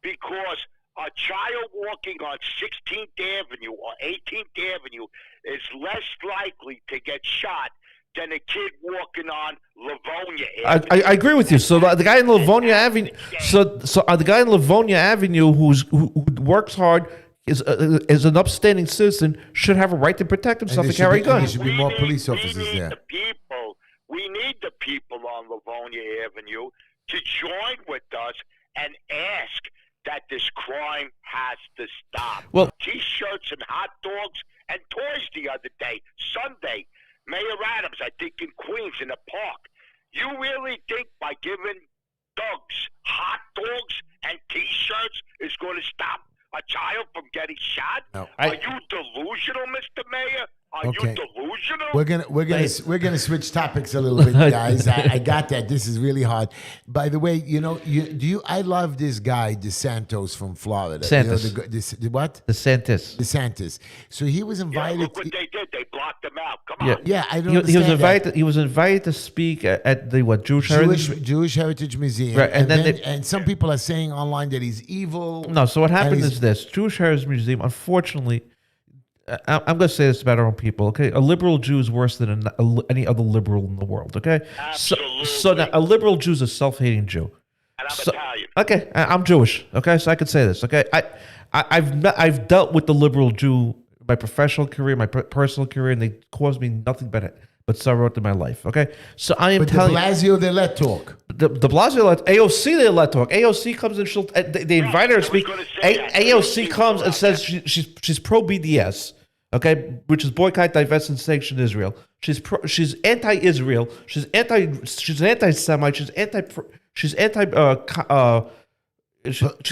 Because a child walking on 16th Avenue or 18th Avenue is less likely to get shot than a kid walking on Livonia Avenue. I agree with you. So the guy in Livonia Avenue, the guy in Livonia Avenue who works hard is an upstanding citizen should have a right to protect himself there to carry should be- and there guns. should be more police officers we need there. The people, we need the people on Livonia Avenue to join with us and ask that this crime has to stop. Well- T-shirts and hot dogs and toys the other day, Sunday. Mayor Adams, I think in Queens in the park. You really think by giving thugs hot dogs and T-shirts is going to stop a child from getting shot? No. Are you delusional, Mr. Mayor? Are Okay. you delusional? We're gonna switch topics a little bit, guys. I got that. This is really hard. By the way, I love this guy DeSantos from Florida. You know, DeSantis. What? DeSantis. DeSantis. So he was Yeah, invited. look what they did. They blocked him out. Come Yeah. on. Yeah, I don't He understand was that. invited. He was invited to speak at the Jewish Heritage. Jewish Heritage Museum. Right, and then and some people are saying online that he's evil. No, so what happened he's- is this: Jewish Heritage Museum. Unfortunately, I'm going to say this about our own people. Okay, a liberal Jew is worse than any other liberal in the world. Okay, so now a liberal Jew is a self-hating Jew. And I'm So- Italian. Okay, I'm Jewish. Okay, so I could say this. Okay, I've dealt with the liberal Jew in my professional career, my personal career, and they caused me nothing but sorrow in my life. Okay, so I am But de telling you. Blasio, they let talk. The Blasio let AOC they let talk. AOC comes and they invite her to I was speak. gonna say that. AOC comes and AOC says she's pro BDS, okay, which is boycott, divest, and sanction Israel. She's anti-Israel. She's an anti-Semite. She's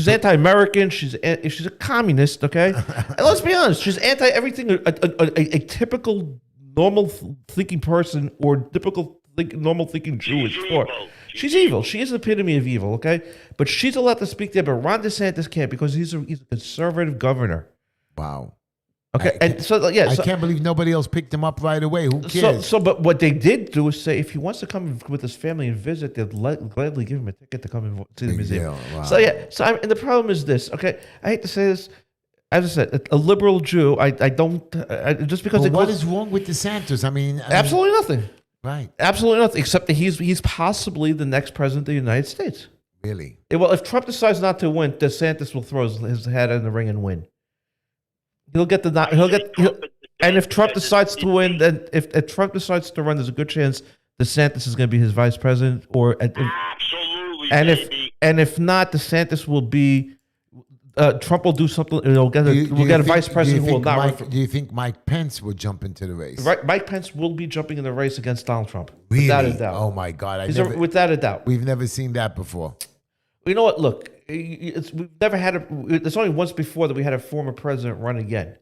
anti-American. She's a communist. Okay, and let's be honest. She's anti everything a typical normal thinking person or typical normal thinking Jew is She's for. evil. She's evil. She is the epitome of evil. Okay, but she's allowed to speak there. But Ron DeSantis can't because he's a conservative governor. Wow. Okay, and so yeah, I so, can't believe nobody else picked him up right away. Who cares? but what they did do is say if he wants to come with his family and visit, they'd gladly give him a ticket to come and see the Big museum. deal, wow. So yeah, and the problem is this. Okay, I hate to say this. As I said, a liberal Jew. I don't just because But it what goes, is wrong with DeSantis? I mean, absolutely nothing. right? Absolutely nothing, except that he's possibly the next president of the United States. Really? Well, if Trump decides not to win, DeSantis will throw his head in the ring and win. And if Trump decides to win, then if Trump decides to run, there's a good chance DeSantis is going to be his vice president, Absolutely, baby. and if not, DeSantis will be. Trump will do something. We'll get a vice president who will not run. Do you think Mike Pence would jump into the race? Right, Mike Pence will be jumping in the race against Donald Trump. Really? Without a doubt. Oh my God! Without a doubt. We've never seen that before. You know what? Look, we've never had it's only once before that we had a former president run again,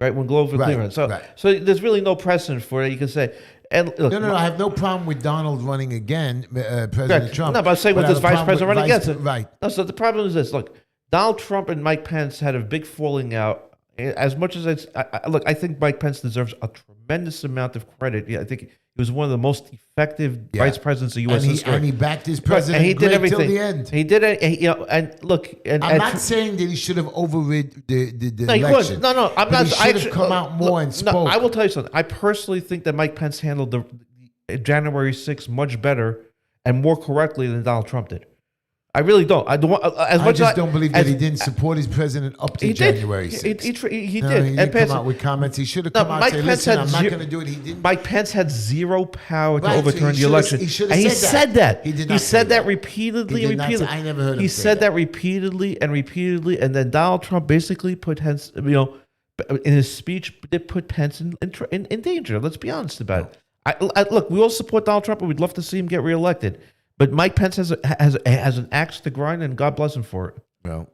right? When Grover Right, Cleveland. So, right. so there's really no precedent for it. You can say, and look, No, I have no problem with Donald running again, President correct. Trump. No, but I'm saying with I this have a vice problem president with running against it. Right. No, so the problem is this. Look, Donald Trump and Mike Pence had a big falling out. As much as I think Mike Pence deserves a tremendous amount of credit. Yeah, I think he was one of the most effective Yeah. vice presidents of U.S. history. And he backed his Right, president and he did great everything till the end. He did it. And look, and I'm not saying that he should have overrid the No, he election. wasn't. No, I'm but not. He I should have come out more and spoke. No, I will tell you something. I personally think that Mike Pence handled the January 6th much better and more correctly than Donald Trump did. I really don't. I don't. As I much just as don't believe that he didn't support his president up to He did. January He 6th. he No, did. he And didn't Pence, come out with comments. He should have No, come out Mike and said, Pence listen, had I'm not zero- going to do it. He didn't. Mike Pence had zero power to Right, so overturn he the should've- election. he should've And he said said that. He did He not say said that that. repeatedly He and did not say- repeatedly. I never heard him He say said that. that repeatedly and repeatedly, and then Donald Trump basically put Pence, in his speech, did put Pence in danger. Let's be honest about it. Look, we all support Donald Trump, and we'd love to see him get reelected. But Mike Pence has an axe to grind, and God bless him for it. Well,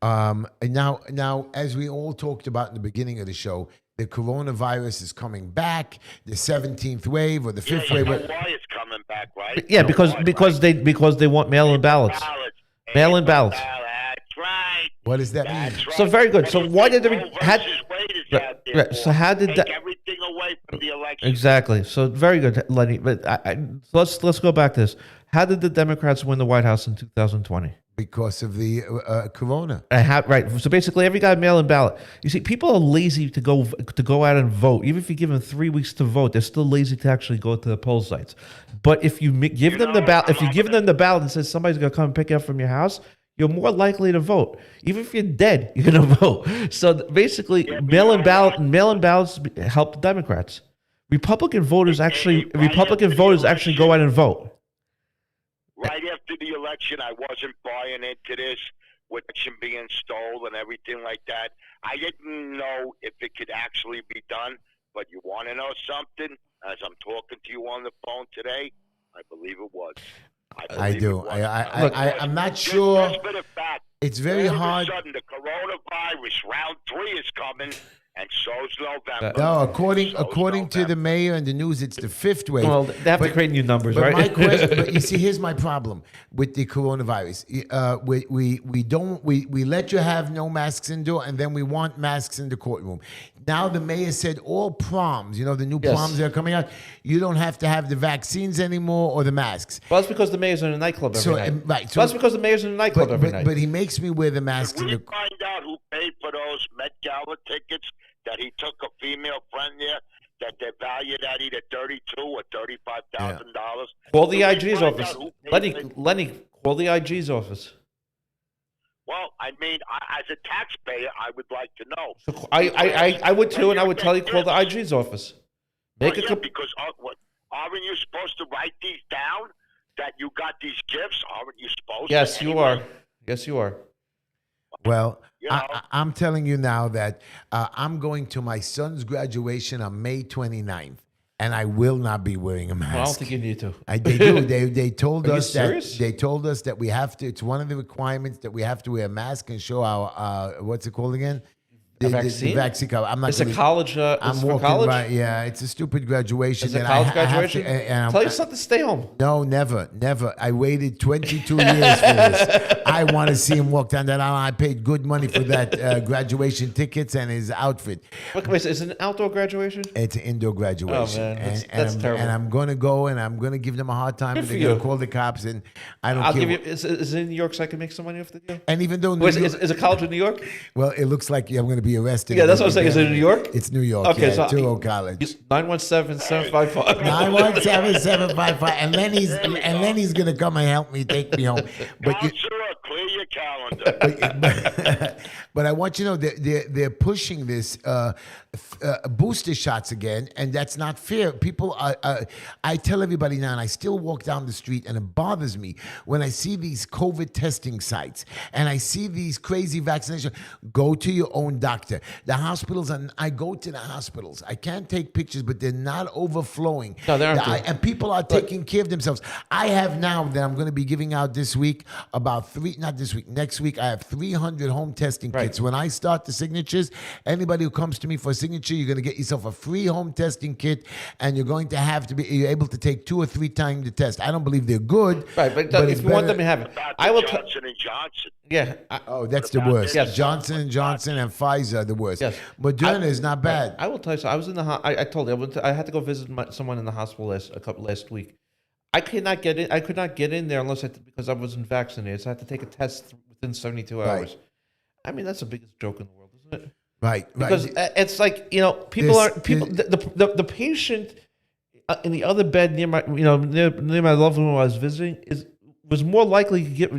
and now, as we all talked about in the beginning of the show, the coronavirus is coming back, the 17th wave or the 5th Yeah, you wave. know why it's coming back, right? Yeah, You know because why, because right? they want mail-in ballots. Mail-in ballots. That's right. What does that mean? That's right. So very good. So why did the Roe versus Wade is out there right, for? so how did Take that everything away from the election? exactly? So very good, Lenny. But so let's go back to this. How did the Democrats win the White House in 2020? Because of the corona. Right. So basically, every guy mail-in ballot. You see, people are lazy to go out and vote. Even if you give them 3 weeks to vote, they're still lazy to actually go to the poll sites. But if you give them the ballot, if you give them the ballot and says somebody's going to come and pick it up from your house, you're more likely to vote. Even if you're dead, you're going to vote. So basically, mail-in ballots help the Democrats. Republican voters actually go out and vote. Right after the election, I wasn't buying into this, with election being stolen and everything like that. I didn't know if it could actually be done. But you want to know something? As I'm talking to you on the phone today, I believe it was. I do. I'm not Just sure. for the fact, It's very all hard. of a sudden, the coronavirus round 3 is coming, and so's November. No, according So's to the mayor and the news, it's the 5th wave. Well, they have to create new numbers, But right? my question, but you see, here's my problem with the coronavirus. We let you have no masks indoor, and then we want masks in the courtroom. Now the mayor said all proms, the new Yes. proms that are coming out, you don't have to have the vaccines anymore or the masks. Well, that's because the mayor's in a nightclub every night. Right, So that's because the mayor's in a nightclub every night. But he makes me wear the masks Did in we the. find out who paid for those Met Gala tickets that he took a female friend there that they're valued at either $32,000 or $35,000? Call the Did we IG's find office. out who paid for it? Lenny, call the IG's office. Well, I mean, as a taxpayer, I would like to know. So I would too, and I would tell you call the IG's office. Make Well, a yeah, because aren't you supposed to write these down that you got these gifts? Aren't you supposed to? Yes, you anyway? are. Yes, you are. Well, You know. I'm telling you now that I'm going to my son's graduation on May 29th, and I will not be wearing a mask. Well, I don't think you need to. They do. They told Are you us that serious? they told us that we have to. It's one of the requirements that we have to wear a mask and show our what's it called again? The vaccine? vaccine card. I'm not. It's a gonna- college. I'm It's for walking college. by. Yeah, it's a stupid graduation. It's a and college I have to- graduation. and Tell yourself to stay home. no, never. I waited 22 years for this. I want to see him walk down that aisle. I paid good money for that graduation tickets and his outfit. Wait, is it an outdoor graduation? It's an indoor graduation. Oh, man. That's I'm, terrible. And I'm going to go and I'm going to give them a hard time. Good And for they're going you. to call the cops and I don't I'll care. give you. Is it in New York so I can make some money off the deal? And even though New Wait, York, is it college in New York? well, it looks like I'm going to be arrested. Yeah, that's what I'm saying. Is it in New York? It's New York. Okay, yeah, so 2 College. 917-755. 917-755. And Lenny's going to come and help me take me home. But you, Counselor, clear your calendar. but I want you to know they're pushing this booster shots again, and that's not fair. People are. I tell everybody now, and I still walk down the street, and it bothers me when I see these COVID testing sites and I see these crazy vaccinations. Go to your own doctor. The hospitals, and I go to the hospitals. I can't take pictures, but they're not overflowing. No, they aren't. And people are taking care of themselves. I have now that I'm going to be giving out this week next week, I have 300 home testing Right. kits. When I start the signatures, anybody who comes to me for a signature, you're going to get yourself a free home testing kit, and you're going to have to you're able to take 2 or 3 times the test. I don't believe they're good. Right, but it's if you want better- them to have it, About I the will. Johnson and Johnson. Yeah. Oh, that's the about worst. this? Johnson & Johnson and Pfizer are the worst. Yes. Moderna is not bad. I will tell you. So I was in the. I told you I had to go visit someone in the hospital last week. I could not get in. I could not get in there because I wasn't vaccinated. So I had to take a test within 72 hours. Right. I mean, that's the biggest joke in the world, isn't it? Right. Because it's like people This- are people. The patient in the other bed near my near my loved one who I was visiting was more likely to get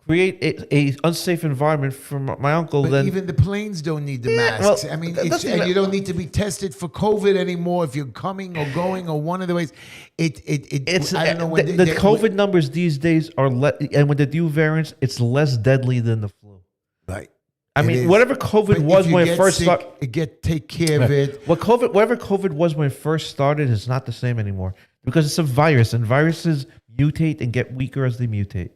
create a unsafe environment for my uncle, But then even the planes don't need the Yeah, masks. well, I mean, that's and even- you don't need to be tested for COVID anymore if you're coming or going or one of the ways. it's I don't know when the COVID numbers these days are and with the new variants, it's less deadly than the flu. Right. I It mean, is. whatever But COVID if was you when it get first sick, started. take care of it. Whatever COVID was when it first started is not the same anymore because it's a virus, and viruses mutate and get weaker as they mutate.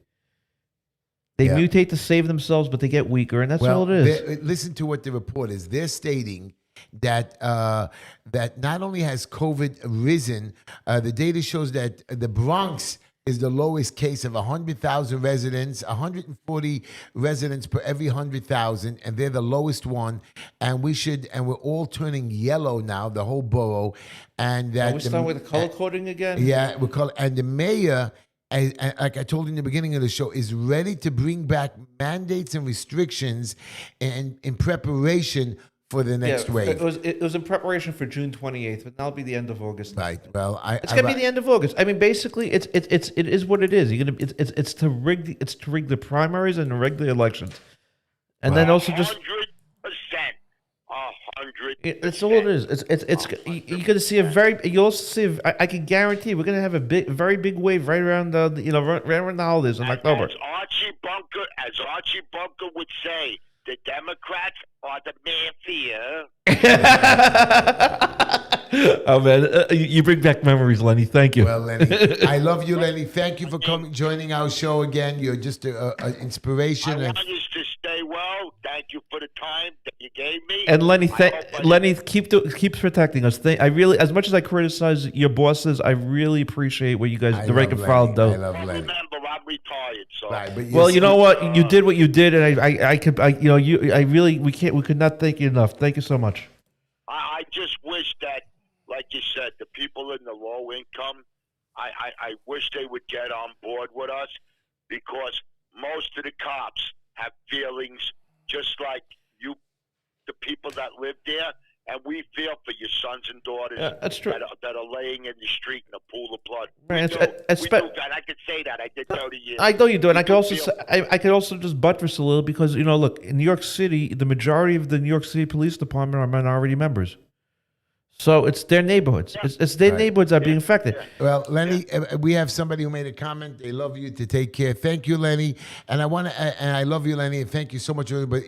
They Yeah. mutate to save themselves, but they get weaker, and that's all it is. Listen to what the report is. They're stating that that not only has COVID risen, the data shows that the Bronx is the lowest case of 100,000 residents, 140 residents per every 100,000, and they're the lowest one. And we're all turning yellow now, the whole borough. And that Are we starting with the color coding again? yeah, and the mayor, like I told you in the beginning of the show, is ready to bring back mandates and restrictions in preparation for the next wave. It was in preparation for June 28th, but now it'll be the end of August. Right. Well, It's gonna be the end of August. I mean, basically, it is what it is. You're gonna it's to rig the primaries and to rig the elections, and then also just 100%. 100%. it's all it is. You're gonna see you also see I can guarantee we're gonna have a very big wave right around right around the holidays in October. As Archie Bunker would say, the Democrats are the mafia. Oh man, you bring back memories, Lenny. Thank you. Well, Lenny, I love you, Lenny. Thank you for joining our show again. You're just an inspiration. I want you to stay well. Thank you for the time that you gave me. And Lenny, keep protecting us. I really, as much as I criticize your bosses, I really appreciate what you guys, the rank and file, do. I love Lenny. Remember, I'm retired, so. Right, but Well, you know what? You did what you did, and we could not thank you enough. Thank you so much. I just wish that, like you said, the people in the low income, I wish they would get on board with us, because most of the cops have feelings just like you, the people that live there, and we feel for your sons and daughters that's true. that are laying in the street in a pool of blood. Right, We do that. I could say that. I did 30 years. I know you do, and I We could do also feel- say, I could also just buttress a little because look, in New York City, the majority of the New York City Police Department are minority members, so it's their neighborhoods. It's their neighborhoods that are being affected. Well, Lenny, we have somebody who made a comment. They love you. To take care. Thank you, Lenny. And I love you, Lenny. And thank you so much. But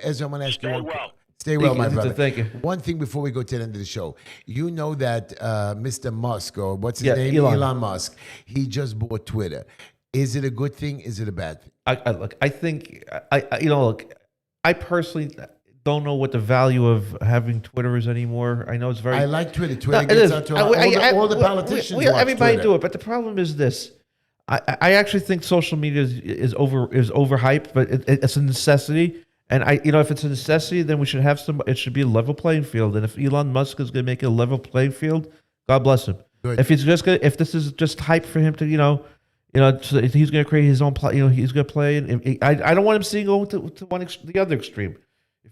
Ezra, I'm going to ask you Stay one. well. Stay well, my Thank you. brother. Thank you. One thing before we go to the end of the show. You know that Mr. Musk, or what's his Yeah, name? Elon. Musk. He just bought Twitter. Is it a good thing? Is it a bad thing? I think I personally don't know what the value of having Twitter is anymore. I know it's very. I like Twitter. Twitter No, it gets is. out to all the politicians. watch Everybody Twitter. do it, but the problem is this. I actually think social media is overhyped, but it's a necessity. And if it's a necessity, then we should have it should be a level playing field. And if Elon Musk is going to make it a level playing field, God bless him. Good. If this is just hype for him to, so he's going to create his own play. He's going to play. And I don't want him seeing going to the other extreme.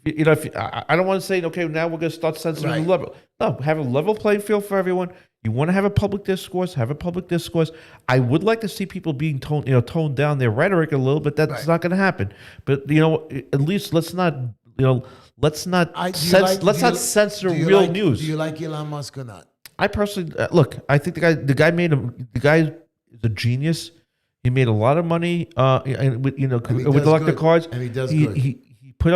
I don't want to say, okay, now we're going to start censoring Right. the level. No, have a level playing field for everyone. You want to have a public discourse, have a public discourse. I would like to see people being toned down their rhetoric a little, but that's Right. not going to happen. But at least let's not censor real news. Do you like Elon Musk or not? I personally look. I think the guy is a genius. He made a lot of money, with does electric good. cars. And he does good. He put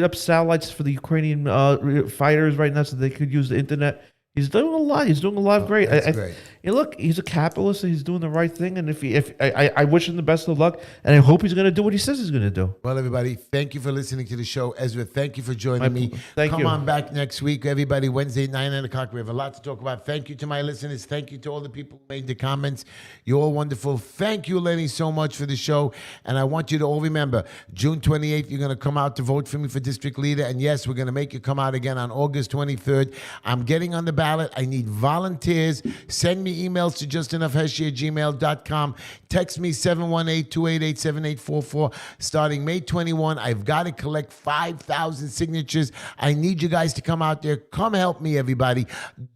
up satellites for the Ukrainian fighters right now, so they could use the internet. He's doing a lot. He's doing a lot of great. That's great. Look, he's a capitalist. And he's doing the right thing, and I wish him the best of luck, and I hope he's going to do what he says he's going to do. Well, everybody, thank you for listening to the show. Ezra, thank you for joining me. Thank Come you. on back next week, everybody. Wednesday, 9 o'clock. We have a lot to talk about. Thank you to my listeners. Thank you to all the people who made the comments. You're all wonderful. Thank you, Lenny, so much for the show. And I want you to all remember, June 28th, you're going to come out to vote for me for district leader. And yes, we're going to make you come out again on August 23rd. I'm getting on the ballot. I need volunteers. Send me emails to justinfheshy@gmail.com. Text me 718-288-7844. Starting May 21, I've got to collect 5,000 signatures. I need you guys to come out there. Come help me, everybody.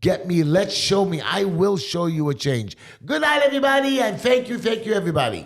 Let's show me. I will show you a change. Good night, everybody, and thank you, everybody.